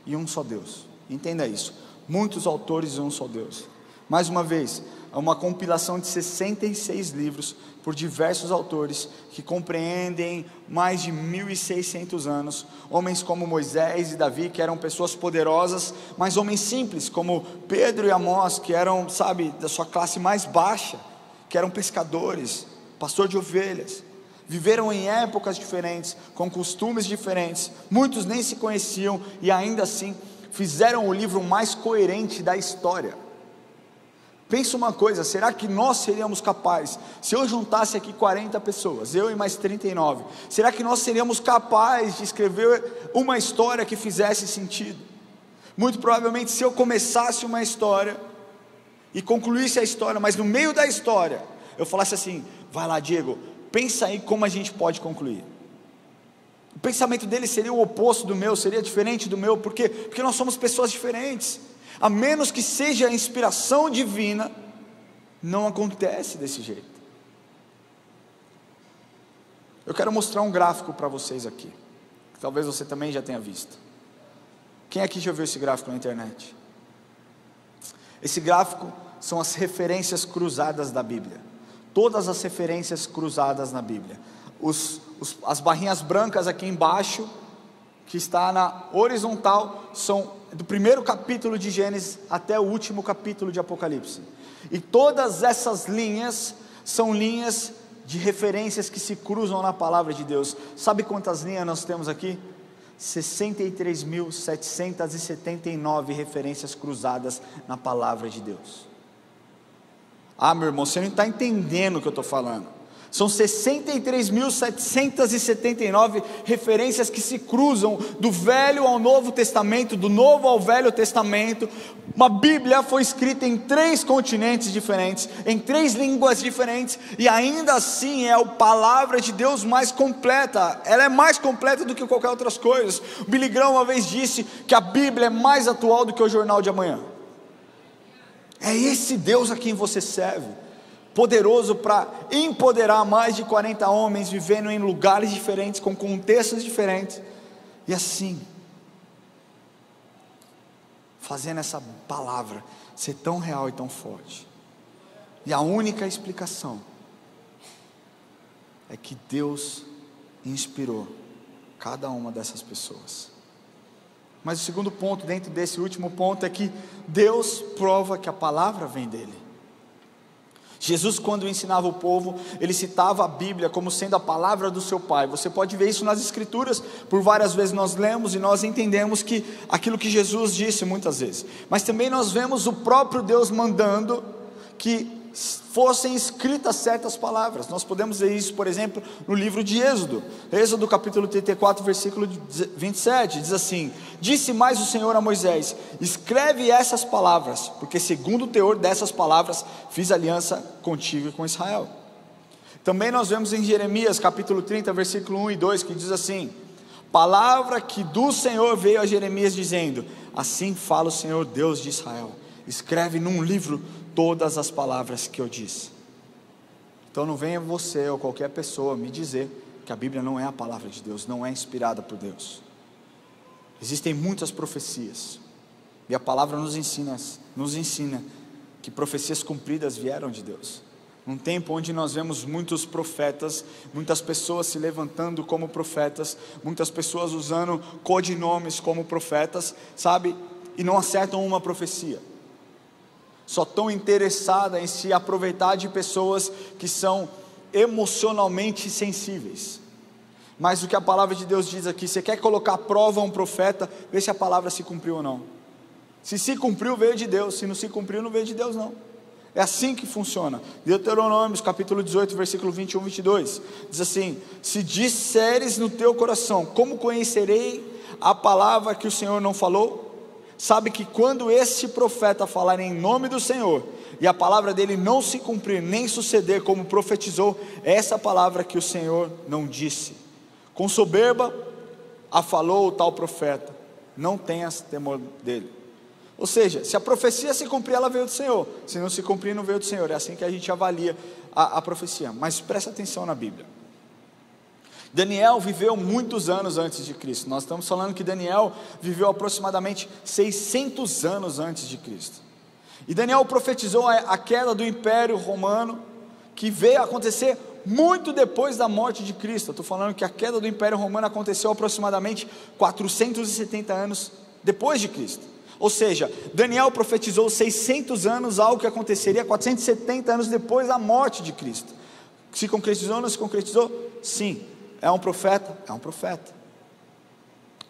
e um só Deus. Entenda isso, muitos autores e um só Deus. Mais uma vez, é uma compilação de 66 livros por diversos autores que compreendem mais de 1.600 anos. Homens como Moisés e Davi, que eram pessoas poderosas, mas homens simples como Pedro e Amós, que eram, sabe, da sua classe mais baixa, que eram pescadores, pastor de ovelhas. Viveram em épocas diferentes, com costumes diferentes, muitos nem se conheciam e ainda assim fizeram o livro mais coerente da história. Pensa uma coisa, será que nós seríamos capazes, se eu juntasse aqui 40 pessoas, eu e mais 39, será que nós seríamos capazes de escrever uma história que fizesse sentido? Muito provavelmente, se eu começasse uma história e concluísse a história, mas no meio da história eu falasse assim, vai lá Diego, pensa aí como a gente pode concluir. O pensamento dele seria o oposto do meu, seria diferente do meu. Por quê? Porque nós somos pessoas diferentes. A menos que seja a inspiração divina, não acontece desse jeito. Eu quero mostrar um gráfico para vocês aqui, que talvez você também já tenha visto. Quem aqui já viu esse gráfico na internet? Esse gráfico são as referências cruzadas da Bíblia. Todas as referências cruzadas na Bíblia. As barrinhas brancas aqui embaixo, que está na horizontal, são do primeiro capítulo de Gênesis até o último capítulo de Apocalipse. E todas essas linhas são linhas de referências que se cruzam na palavra de Deus. Sabe quantas linhas nós temos aqui? 63.779 referências cruzadas na palavra de Deus. Ah, meu irmão, você não está entendendo o que eu estou falando. São 63.779 referências que se cruzam do Velho ao Novo Testamento, do Novo ao Velho Testamento. Uma Bíblia foi escrita em 3 continentes diferentes, em 3 línguas diferentes, e ainda assim é a palavra de Deus mais completa. Ela é mais completa do que qualquer outra coisa. O Billy Graham uma vez disse que a Bíblia é mais atual do que o jornal de amanhã. É esse Deus a quem você serve, poderoso para empoderar mais de 40 homens vivendo em lugares diferentes, com contextos diferentes, e assim fazendo essa palavra ser tão real e tão forte. E a única explicação é que Deus inspirou cada uma dessas pessoas. Mas o segundo ponto, dentro desse último ponto, é que Deus prova que a palavra vem dele. Jesus, quando ensinava o povo, ele citava a Bíblia como sendo a palavra do seu Pai. Você pode ver isso nas Escrituras, por várias vezes nós lemos e nós entendemos que aquilo que Jesus disse muitas vezes. Mas também nós vemos o próprio Deus mandando que fossem escritas certas palavras. Nós podemos ver isso, por exemplo, no livro de Êxodo. Êxodo capítulo 34, versículo 27, diz assim: disse mais o Senhor a Moisés: escreve essas palavras, porque segundo o teor dessas palavras fiz aliança contigo e com Israel. Também nós vemos em Jeremias capítulo 30, versículo 1 e 2, que diz assim: palavra que do Senhor veio a Jeremias dizendo: assim fala o Senhor Deus de Israel, escreve num livro todas as palavras que eu disse. Então não venha você ou qualquer pessoa me dizer que a Bíblia não é a palavra de Deus, não é inspirada por Deus. Existem muitas profecias, e a palavra nos ensina que profecias cumpridas vieram de Deus. Num tempo onde nós vemos muitos profetas, muitas pessoas se levantando como profetas, muitas pessoas usando codinomes como profetas, sabe, e não acertam uma profecia. Só tão interessada em se aproveitar de pessoas que são emocionalmente sensíveis. Mas o que a palavra de Deus diz aqui: você quer colocar à prova um profeta, vê se a palavra se cumpriu ou não. Se cumpriu, veio de Deus; se não se cumpriu, não veio de Deus não. É assim que funciona. Deuteronômios capítulo 18, versículo 21 e 22, diz assim: se disseres no teu coração, como conhecerei a palavra que o Senhor não falou? Sabe que quando este profeta falar em nome do Senhor, e a palavra dele não se cumprir, nem suceder como profetizou, é essa palavra que o Senhor não disse. Com soberba a falou o tal profeta, não tenhas temor dele. Ou seja, se a profecia se cumprir, ela veio do Senhor; se não se cumprir, não veio do Senhor. É assim que a gente avalia a profecia. Mas presta atenção na Bíblia. Daniel viveu muitos anos antes de Cristo. Nós estamos falando que Daniel viveu aproximadamente 600 anos antes de Cristo. E Daniel profetizou a queda do Império Romano, que veio a acontecer muito depois da morte de Cristo. Eu estou falando que a queda do Império Romano aconteceu aproximadamente 470 anos depois de Cristo. Ou seja, Daniel profetizou 600 anos, algo que aconteceria 470 anos depois da morte de Cristo. Se concretizou ou não se concretizou? Sim. É um profeta? É um profeta.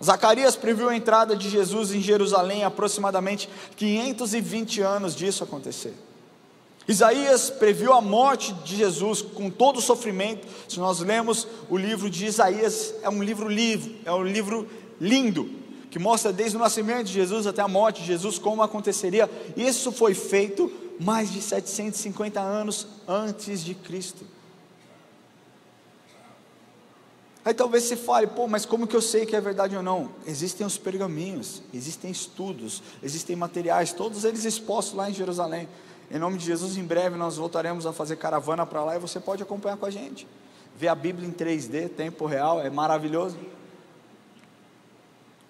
Zacarias previu a entrada de Jesus em Jerusalém aproximadamente 520 anos disso acontecer. Isaías previu a morte de Jesus com todo o sofrimento. Se nós lemos o livro de Isaías, é um livro lindo, que mostra desde o nascimento de Jesus até a morte de Jesus como aconteceria. Isso foi feito mais de 750 anos antes de Cristo. Aí talvez você fale: pô, mas como que eu sei que é verdade ou não? Existem os pergaminhos, existem estudos, existem materiais, todos eles expostos lá em Jerusalém. Em nome de Jesus, em breve nós voltaremos a fazer caravana para lá, e você pode acompanhar com a gente, ver a Bíblia em 3D, tempo real, é maravilhoso.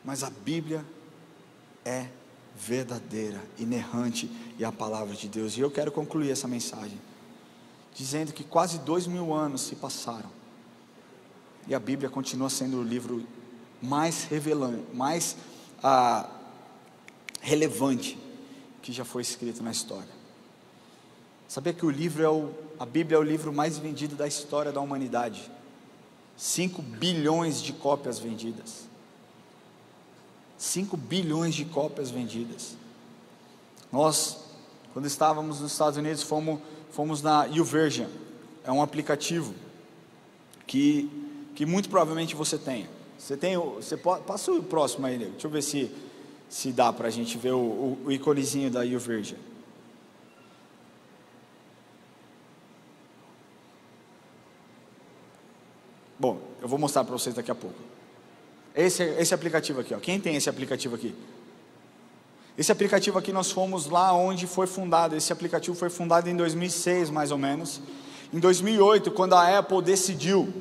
Mas a Bíblia é verdadeira, inerrante, e a palavra de Deus. E eu quero concluir essa mensagem dizendo que quase 2000 anos se passaram, e a Bíblia continua sendo o livro mais revelante, mais relevante que já foi escrito na história. Sabia que a Bíblia é o livro mais vendido da história da humanidade? 5 bilhões de cópias vendidas. 5 bilhões de cópias vendidas. Nós, quando estávamos nos Estados Unidos, fomos na YouVersion. é um aplicativo que muito provavelmente você tenha. Passa o próximo aí, deixa eu ver se dá para a gente ver o iconezinho da YouVersion. Bom, eu vou mostrar para vocês daqui a pouco. Esse aplicativo aqui, ó. Quem tem esse aplicativo aqui? Esse aplicativo aqui nós fomos lá onde foi fundado. Esse aplicativo foi fundado em 2006, mais ou menos. Em 2008, quando a Apple decidiu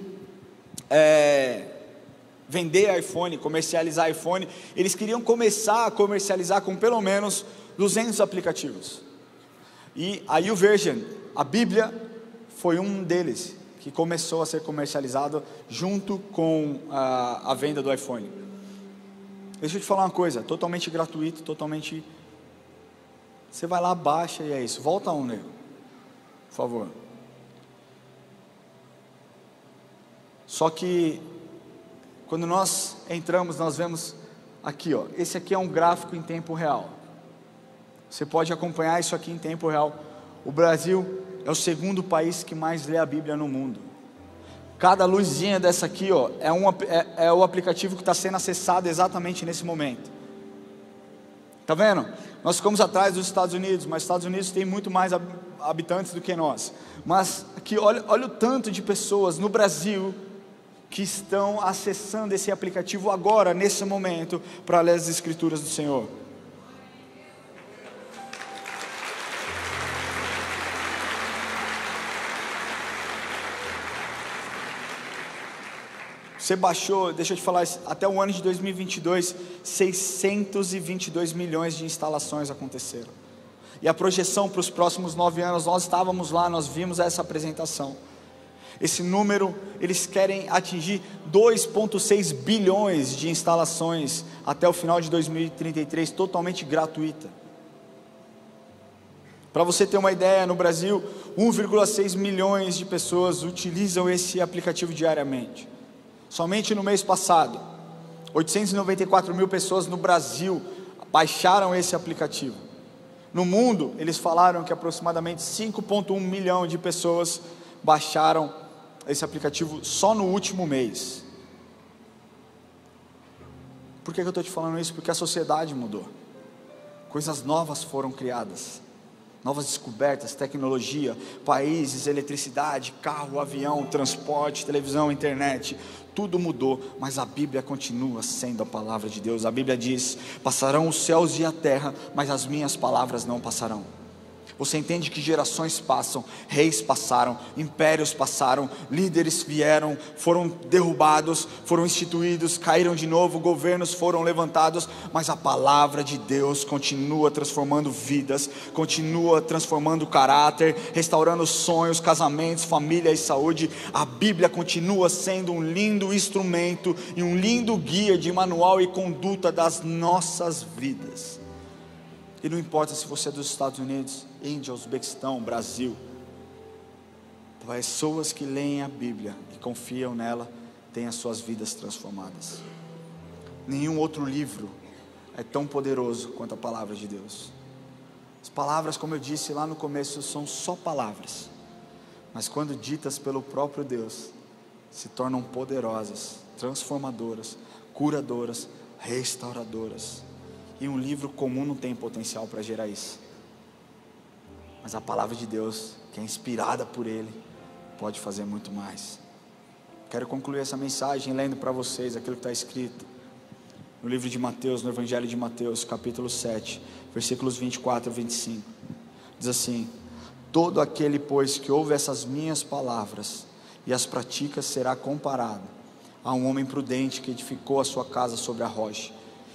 vender iPhone, comercializar iPhone, eles queriam começar a comercializar com pelo menos 200 aplicativos. E a YouVersion, a Bíblia, foi um deles que começou a ser comercializado junto com a venda do iPhone. Deixa eu te falar uma coisa, totalmente gratuito, totalmente... Você vai lá, baixa e é isso. Volta um, nego, por favor. Só que, quando nós entramos, nós vemos aqui, ó. Esse aqui é um gráfico em tempo real. Você pode acompanhar isso aqui em tempo real. O Brasil é o segundo país que mais lê a Bíblia no mundo. Cada luzinha dessa aqui, ó, é o aplicativo que está sendo acessado exatamente nesse momento. Tá vendo? Nós ficamos atrás dos Estados Unidos, mas os Estados Unidos tem muito mais habitantes do que nós. Mas aqui, olha o tanto de pessoas no Brasil que estão acessando esse aplicativo agora, nesse momento, para ler as Escrituras do Senhor. Você baixou, deixa eu te falar, até o ano de 2022, 622 milhões de instalações aconteceram. E a projeção para os próximos 9 anos, nós estávamos lá, nós vimos essa apresentação. Esse número, eles querem atingir 2,6 bilhões de instalações até o final de 2033, totalmente gratuita. Para você ter uma ideia, no Brasil, 1,6 milhões de pessoas utilizam esse aplicativo diariamente. Somente no mês passado, 894 mil pessoas no Brasil baixaram esse aplicativo. No mundo, eles falaram que aproximadamente 5,1 milhão de pessoas baixaram esse aplicativo só no último mês. Por que eu estou te falando isso? Porque a sociedade mudou. Coisas novas foram criadas. Novas descobertas, tecnologia, países, eletricidade, carro, avião, transporte, televisão, internet, tudo mudou, mas a Bíblia continua sendo a palavra de Deus. A Bíblia diz: passarão os céus e a terra, mas as minhas palavras não passarão. Você entende que gerações passam, reis passaram, impérios passaram, líderes vieram, foram derrubados, foram instituídos, caíram de novo, governos foram levantados, mas a palavra de Deus continua transformando vidas, continua transformando caráter, restaurando sonhos, casamentos, família e saúde. A Bíblia continua sendo um lindo instrumento e um lindo guia de manual e conduta das nossas vidas. E não importa se você é dos Estados Unidos, Índia, Uzbequistão, Brasil, pessoas que leem a Bíblia e confiam nela, têm as suas vidas transformadas. Nenhum outro livro é tão poderoso quanto a palavra de Deus. As palavras, como eu disse lá no começo, são só palavras, mas quando ditas pelo próprio Deus, se tornam poderosas, transformadoras, curadoras, restauradoras. E um livro comum não tem potencial para gerar isso. Mas a palavra de Deus, que é inspirada por Ele, pode fazer muito mais. Quero concluir essa mensagem lendo para vocês aquilo que está escrito no livro de Mateus, no Evangelho de Mateus, capítulo 7, versículos 24 a 25. Diz assim: todo aquele, pois, que ouve essas minhas palavras e as pratica, será comparado a um homem prudente que edificou a sua casa sobre a rocha.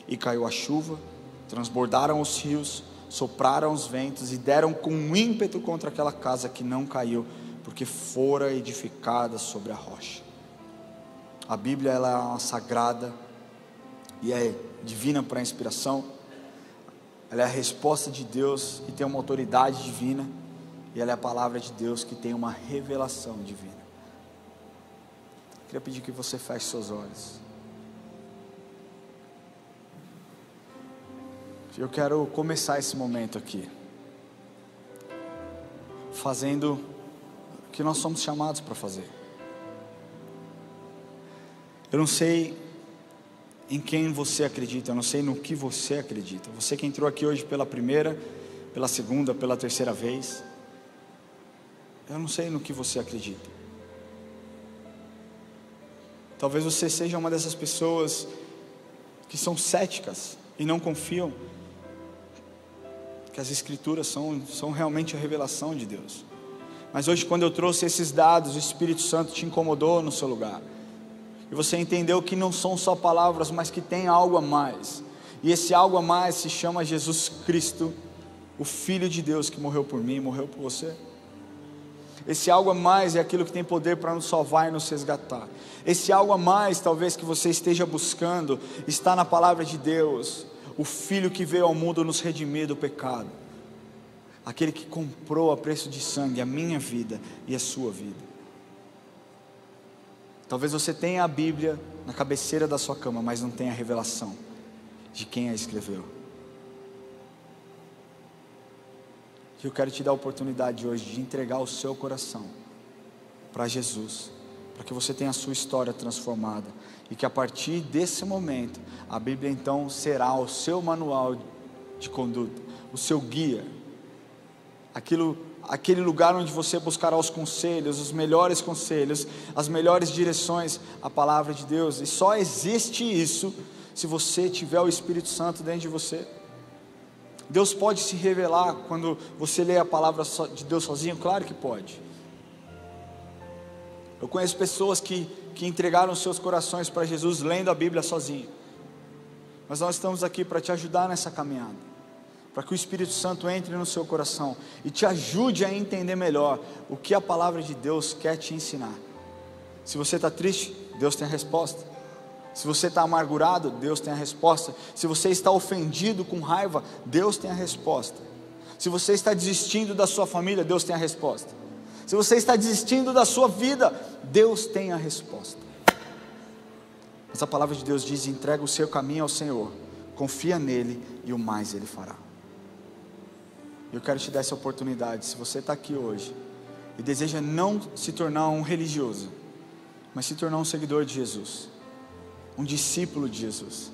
E caiu a chuva, transbordaram os rios, sopraram os ventos e deram com ímpeto contra aquela casa, que não caiu, porque fora edificada sobre a rocha. A Bíblia, ela é uma sagrada e é divina para a inspiração. Ela é a resposta de Deus e tem uma autoridade divina, e ela é a palavra de Deus que tem uma revelação divina. Queria pedir que você feche seus olhos. Eu quero começar esse momento aqui que nós somos chamados para fazer. Eu não sei em quem você acredita, eu não sei no que você acredita. Você que entrou aqui hoje pela primeira, pela segunda, pela terceira vez, eu não sei no que você acredita. Talvez você seja uma dessas pessoas que são céticas e não confiam que as Escrituras são realmente a revelação de Deus. Mas hoje, quando eu trouxe esses dados, o Espírito Santo te incomodou no seu lugar, e você entendeu que não são só palavras, mas que tem algo a mais, e esse algo a mais se chama Jesus Cristo, o Filho de Deus, que morreu por mim, morreu por você. Esse algo a mais é aquilo que tem poder para nos salvar e nos resgatar. Esse algo a mais, talvez, que você esteja buscando, está na palavra de Deus. O Filho que veio ao mundo nos redimir do pecado. Aquele que comprou a preço de sangue a minha vida e a sua vida. Talvez você tenha a Bíblia na cabeceira da sua cama, mas não tenha a revelação de quem a escreveu. Eu quero te dar a oportunidade hoje de entregar o seu coração para Jesus, para que você tenha a sua história transformada, e que a partir desse momento, a Bíblia então será o seu manual de conduta, o seu guia, aquele lugar onde você buscará os conselhos, os melhores conselhos, as melhores direções, a palavra de Deus. E só existe isso se você tiver o Espírito Santo dentro de você. Deus pode se revelar quando você lê a palavra de Deus sozinho? Claro que pode. Eu conheço pessoas que entregaram seus corações para Jesus lendo a Bíblia sozinho. Mas nós estamos aqui para te ajudar nessa caminhada, para que o Espírito Santo entre no seu coração e te ajude a entender melhor o que a palavra de Deus quer te ensinar. Se você está triste, Deus tem a resposta. Se você está amargurado, Deus tem a resposta. Se você está ofendido, com raiva, Deus tem a resposta. Se você está desistindo da sua família, Deus tem a resposta. Se você está desistindo da sua vida, Deus tem a resposta. Mas a palavra de Deus diz: entrega o seu caminho ao Senhor, confia nele e o mais Ele fará. Eu quero te dar essa oportunidade. Se você está aqui hoje e deseja não se tornar um religioso, mas se tornar um seguidor de Jesus, um discípulo de Jesus,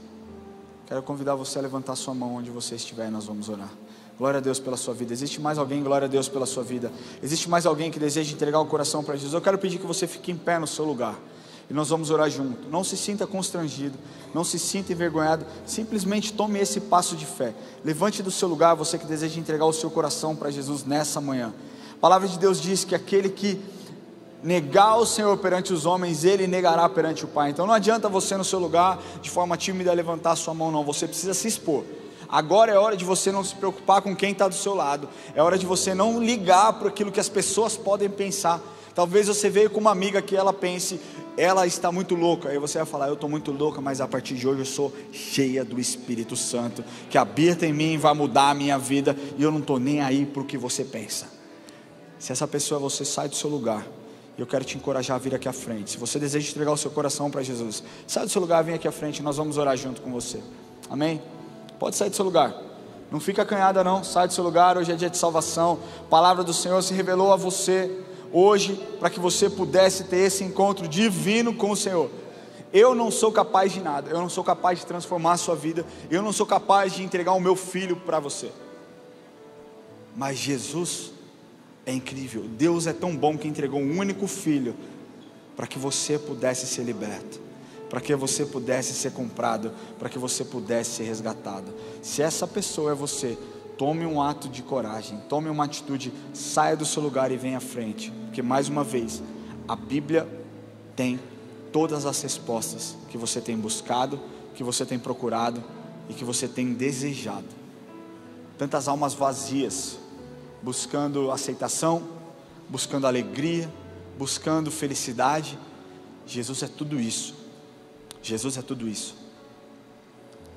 quero convidar você a levantar sua mão onde você estiver, e nós vamos orar. Glória a Deus pela sua vida. Existe mais alguém? Glória a Deus pela sua vida. Existe mais alguém que deseja entregar o coração para Jesus? Eu quero pedir que você fique em pé no seu lugar, e nós vamos orar junto. Não se sinta constrangido, não se sinta envergonhado, simplesmente tome esse passo de fé. Levante do seu lugar, você que deseja entregar o seu coração para Jesus nessa manhã. A palavra de Deus diz que aquele que negar o Senhor perante os homens, Ele negará perante o Pai. Então não adianta você no seu lugar, de forma tímida, levantar a sua mão, não. Você precisa se expor. Agora é hora de você não se preocupar com quem está do seu lado. É hora de você não ligar para aquilo que as pessoas podem pensar. Talvez você veio com uma amiga que ela pense: ela está muito louca. Aí você vai falar: eu estou muito louca, mas a partir de hoje eu sou cheia do Espírito Santo, que habita em mim, vai mudar a minha vida, e eu não estou nem aí para o que você pensa. Se essa pessoa é você, sai do seu lugar. Eu quero te encorajar a vir aqui à frente. Se você deseja entregar o seu coração para Jesus, sai do seu lugar, vem aqui à frente, nós vamos orar junto com você. Amém? Pode sair do seu lugar. Não fica acanhada não, sai do seu lugar. Hoje é dia de salvação. A palavra do Senhor se revelou a você hoje, para que você pudesse ter esse encontro divino com o Senhor. Eu não sou capaz de nada. Eu não sou capaz de transformar a sua vida. Eu não sou capaz de entregar o meu filho para você. Mas Jesus é incrível. Deus é tão bom que entregou um único filho para que você pudesse ser liberto, para que você pudesse ser comprado, para que você pudesse ser resgatado. Se essa pessoa é você, tome um ato de coragem, tome uma atitude, saia do seu lugar e venha à frente, porque mais uma vez, a Bíblia tem todas as respostas que você tem buscado, que você tem procurado e que você tem desejado. Tantas almas vazias, buscando aceitação, buscando alegria, buscando felicidade. Jesus é tudo isso. Jesus é tudo isso.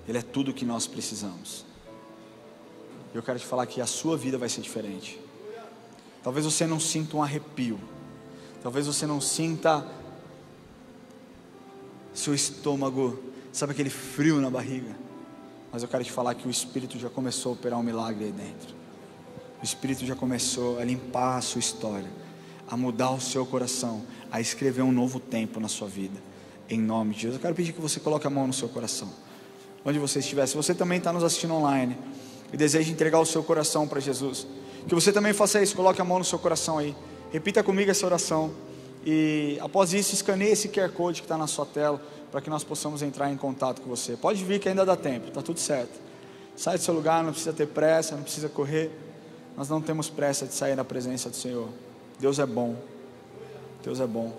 Ele é tudo o que nós precisamos. Eu quero te falar que a sua vida vai ser diferente. Talvez você não sinta um arrepio, talvez você não sinta seu estômago, sabe aquele frio na barriga, mas eu quero te falar que o Espírito já começou a operar um milagre aí dentro. O Espírito já começou a limpar a sua história, a mudar o seu coração, a escrever um novo tempo na sua vida, em nome de Jesus. Eu quero pedir que você coloque a mão no seu coração, onde você estiver. Se você também está nos assistindo online e deseja entregar o seu coração para Jesus, que você também faça isso, coloque a mão no seu coração aí, repita comigo essa oração, e após isso escaneie esse QR Code que está na sua tela, para que nós possamos entrar em contato com você. Pode vir que ainda dá tempo, está tudo certo. Sai do seu lugar, não precisa ter pressa, não precisa correr. Nós não temos pressa de sair da presença do Senhor. Deus é bom, Deus é bom.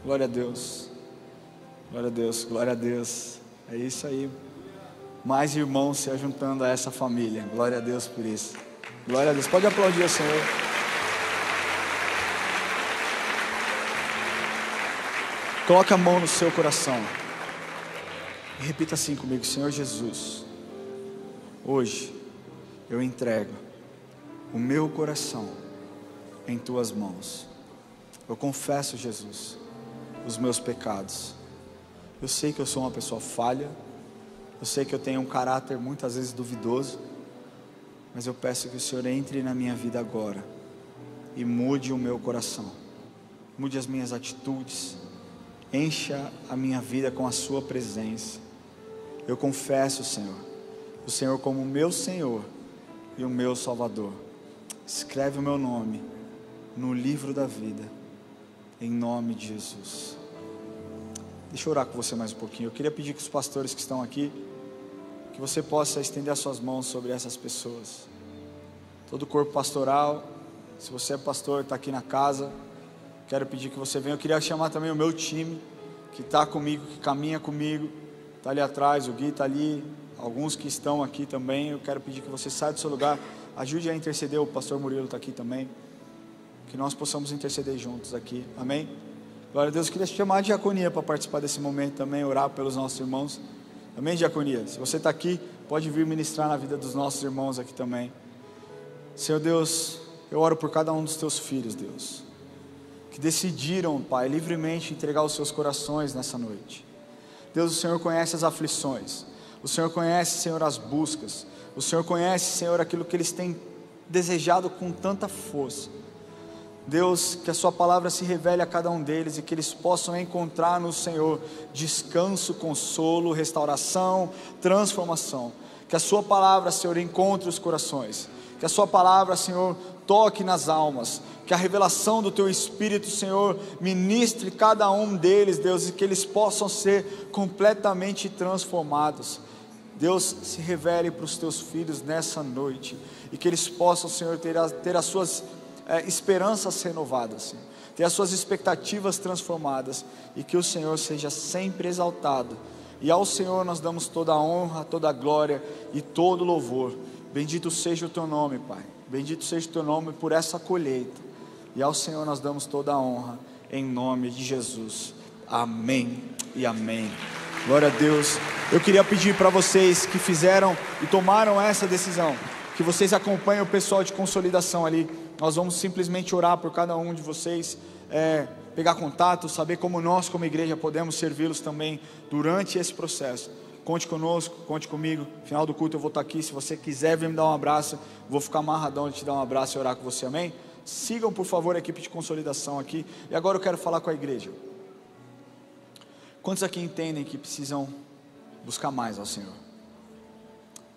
Glória a Deus, glória a Deus, glória a Deus. É isso aí, mais irmãos se ajuntando a essa família. Glória a Deus por isso, glória a Deus. Pode aplaudir o Senhor. Coloque a mão no seu coração e repita assim comigo: Senhor Jesus, hoje eu entrego o meu coração em tuas mãos. Eu confesso, Jesus, os meus pecados. Eu sei que eu sou uma pessoa falha, eu sei que eu tenho um caráter muitas vezes duvidoso, mas eu peço que o Senhor entre na minha vida agora e mude o meu coração, mude as minhas atitudes, encha a minha vida com a sua presença. Eu confesso, Senhor, o Senhor como o meu Senhor e o meu Salvador. Escreve o meu nome no livro da vida, em nome de Jesus. Deixa eu orar com você mais um pouquinho. Eu queria pedir que os pastores que estão aqui, que você possa estender as suas mãos sobre essas pessoas. Todo o corpo pastoral, se você é pastor, está aqui na casa, quero pedir que você venha. Eu queria chamar também o meu time, que está comigo, que caminha comigo, está ali atrás, o Gui está ali, alguns que estão aqui também. Eu quero pedir que você saia do seu lugar, ajude a interceder, o pastor Murilo está aqui também, que nós possamos interceder juntos aqui, amém? Glória a Deus. Eu queria chamar a diaconia para participar desse momento também, orar pelos nossos irmãos, amém, diaconia? Se você está aqui, pode vir ministrar na vida dos nossos irmãos aqui também. Senhor Deus, eu oro por cada um dos teus filhos, Deus, que decidiram, Pai, livremente entregar os seus corações nessa noite. Deus, o Senhor conhece as aflições, o Senhor conhece, Senhor, as buscas, o Senhor conhece, Senhor, aquilo que eles têm desejado com tanta força. Deus, que a sua palavra se revele a cada um deles e que eles possam encontrar no Senhor descanso, consolo, restauração, transformação. Que a sua palavra, Senhor, encontre os corações, que a sua palavra, Senhor, toque nas almas, que a revelação do teu Espírito, Senhor, ministre cada um deles, Deus, e que eles possam ser completamente transformados. Deus, se revele para os teus filhos nessa noite, e que eles possam, Senhor, ter as suas esperanças renovadas, Senhor, ter as suas expectativas transformadas, e que o Senhor seja sempre exaltado, e ao Senhor nós damos toda a honra, toda a glória e todo o louvor. Bendito seja o teu nome, Pai, bendito seja o teu nome por essa colheita, e ao Senhor nós damos toda a honra, em nome de Jesus, amém e amém. Glória a Deus. Eu queria pedir para vocês que fizeram e tomaram essa decisão, que vocês acompanhem o pessoal de consolidação ali. Nós vamos simplesmente orar por cada um de vocês, pegar contato, saber como nós como igreja podemos servi-los também durante esse processo. Conte conosco, conte comigo. Final do culto eu vou estar aqui. Se você quiser vir me dar um abraço, vou ficar amarradão de te dar um abraço e orar com você, amém? Sigam por favor a equipe de consolidação aqui. E agora eu quero falar com a igreja. Quantos aqui entendem que precisam buscar mais ao Senhor?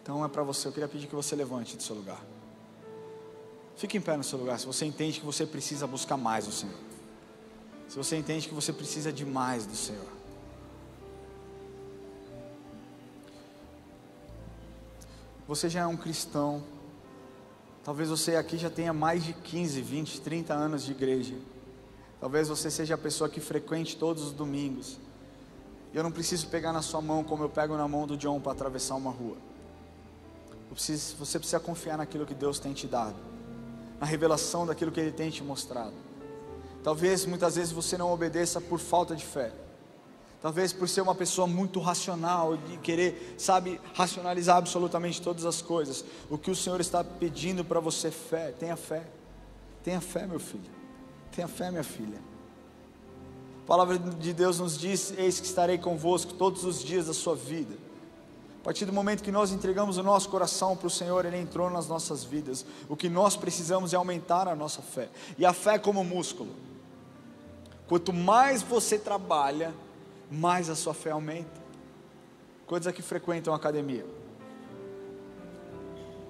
Então é para você, eu queria pedir que você levante do seu lugar. Fique em pé no seu lugar, se você entende que você precisa buscar mais do Senhor. Se você entende que você precisa de mais do Senhor. Você já é um cristão. Talvez você aqui já tenha mais de 15, 20, 30 anos de igreja. Talvez você seja a pessoa que frequente todos os domingos. E eu não preciso pegar na sua mão como eu pego na mão do John para atravessar uma rua. Você precisa confiar naquilo que Deus tem te dado, na revelação daquilo que Ele tem te mostrado. Talvez muitas vezes você não obedeça por falta de fé. Talvez por ser uma pessoa muito racional, de querer, racionalizar absolutamente todas as coisas. O que o Senhor está pedindo para você é fé. Tenha fé. Tenha fé, meu filho. Tenha fé, minha filha. A palavra de Deus nos diz: eis que estarei convosco todos os dias da sua vida. A partir do momento que nós entregamos o nosso coração para o Senhor, Ele entrou nas nossas vidas. O que nós precisamos é aumentar a nossa fé. E a fé é como músculo. Quanto mais você trabalha, mais a sua fé aumenta. Quantos aqui frequentam a academia?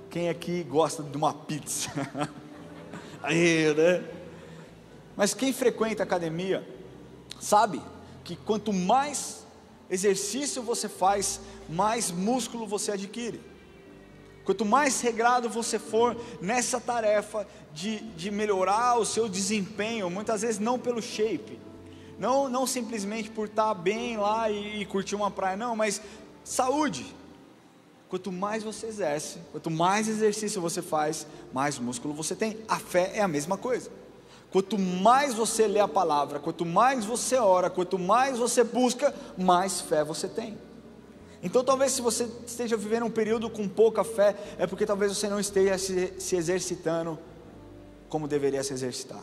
Quem aqui gosta de uma pizza? Aí, né? Mas quem frequenta a academia sabe que quanto mais exercício você faz, mais músculo você adquire. Quanto mais regrado você for nessa tarefa de melhorar o seu desempenho, muitas vezes não pelo shape, não simplesmente por estar bem lá e curtir uma praia, não, mas saúde. Quanto mais você exerce, quanto mais exercício você faz, mais músculo você tem. A fé é a mesma coisa. Quanto mais você lê a palavra, quanto mais você ora, quanto mais você busca, mais fé você tem. Então talvez se você esteja vivendo um período com pouca fé, é porque talvez você não esteja se exercitando como deveria se exercitar.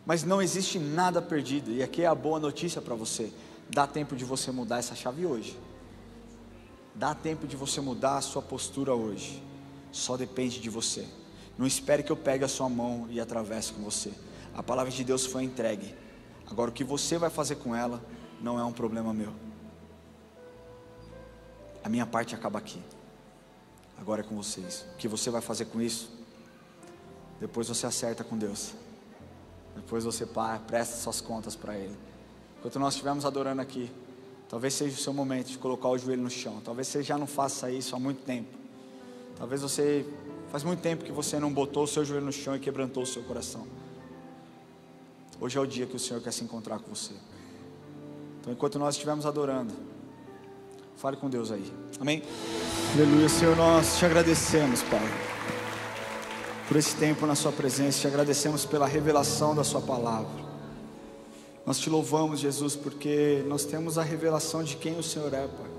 Mas não existe nada perdido, e aqui é a boa notícia para você: dá tempo de você mudar essa chave hoje. Dá tempo de você mudar a sua postura hoje. Só depende de você. Não espere que eu pegue a sua mão e atravesse com você. A palavra de Deus foi entregue. Agora o que você vai fazer com ela não é um problema meu. A minha parte acaba aqui. Agora é com vocês. O que você vai fazer com isso? Depois você acerta com Deus. Depois você presta suas contas para Ele. Enquanto nós estivermos adorando aqui, talvez seja o seu momento de colocar o joelho no chão. Talvez você já não faça isso há muito tempo. Talvez faz muito tempo que você não botou o seu joelho no chão e quebrantou o seu coração. Hoje é o dia que o Senhor quer se encontrar com você. Então enquanto nós estivermos adorando, fale com Deus aí. Amém? Aleluia, Senhor, nós te agradecemos, Pai, por esse tempo na sua presença. Te agradecemos pela revelação da sua palavra. Nós te louvamos, Jesus, porque nós temos a revelação de quem o Senhor é, Pai.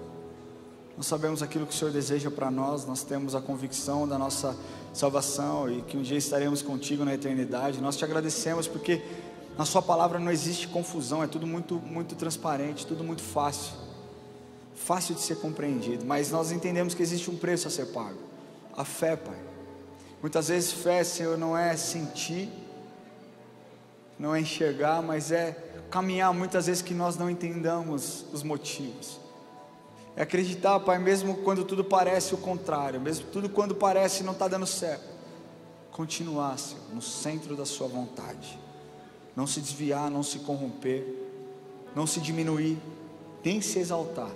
Nós sabemos aquilo que o Senhor deseja para nós. Nós temos a convicção da nossa salvação e que um dia estaremos contigo na eternidade. Nós te agradecemos porque na sua palavra não existe confusão. É tudo muito, muito transparente, tudo muito fácil de ser compreendido. Mas nós entendemos que existe um preço a ser pago: a fé, Pai. Muitas vezes fé, Senhor, não é sentir, não é enxergar, mas é caminhar muitas vezes que nós não entendamos os motivos. É acreditar, Pai, mesmo quando tudo parece o contrário, mesmo tudo quando parece não está dando certo, continuar, Senhor, no centro da sua vontade, não se desviar, não se corromper, não se diminuir, nem se exaltar,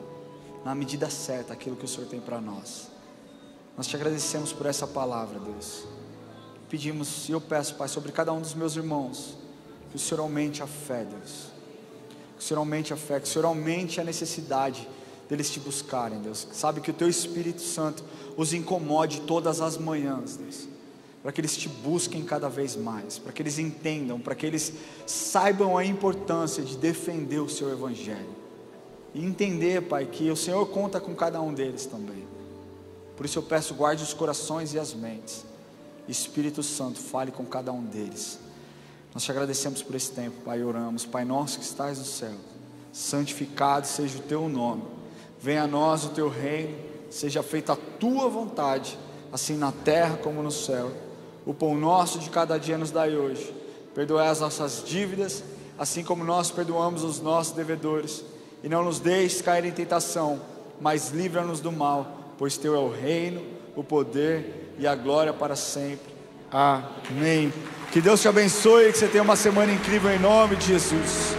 na medida certa, aquilo que o Senhor tem para nós. Nós te agradecemos por essa palavra, Deus. Pedimos, e eu peço, Pai, sobre cada um dos meus irmãos, que o Senhor aumente a fé, Deus. Que o Senhor aumente a fé, que o Senhor aumente a necessidade deles te buscarem, Deus. Sabe que o Teu Espírito Santo os incomode todas as manhãs, Deus, para que eles te busquem cada vez mais, para que eles entendam, para que eles saibam a importância de defender o Seu Evangelho, e entender, Pai, que o Senhor conta com cada um deles também. Por isso eu peço, guarde os corações e as mentes. Espírito Santo, fale com cada um deles. Nós te agradecemos por esse tempo, Pai, oramos. Pai nosso que estás no céu, santificado seja o Teu nome. Venha a nós o Teu reino, seja feita a Tua vontade, assim na terra como no céu. O pão nosso de cada dia nos dai hoje. Perdoai as nossas dívidas, assim como nós perdoamos os nossos devedores. E não nos deixes cair em tentação, mas livra-nos do mal, pois Teu é o reino, o poder e a glória para sempre. Amém. Que Deus te abençoe e que você tenha uma semana incrível em nome de Jesus.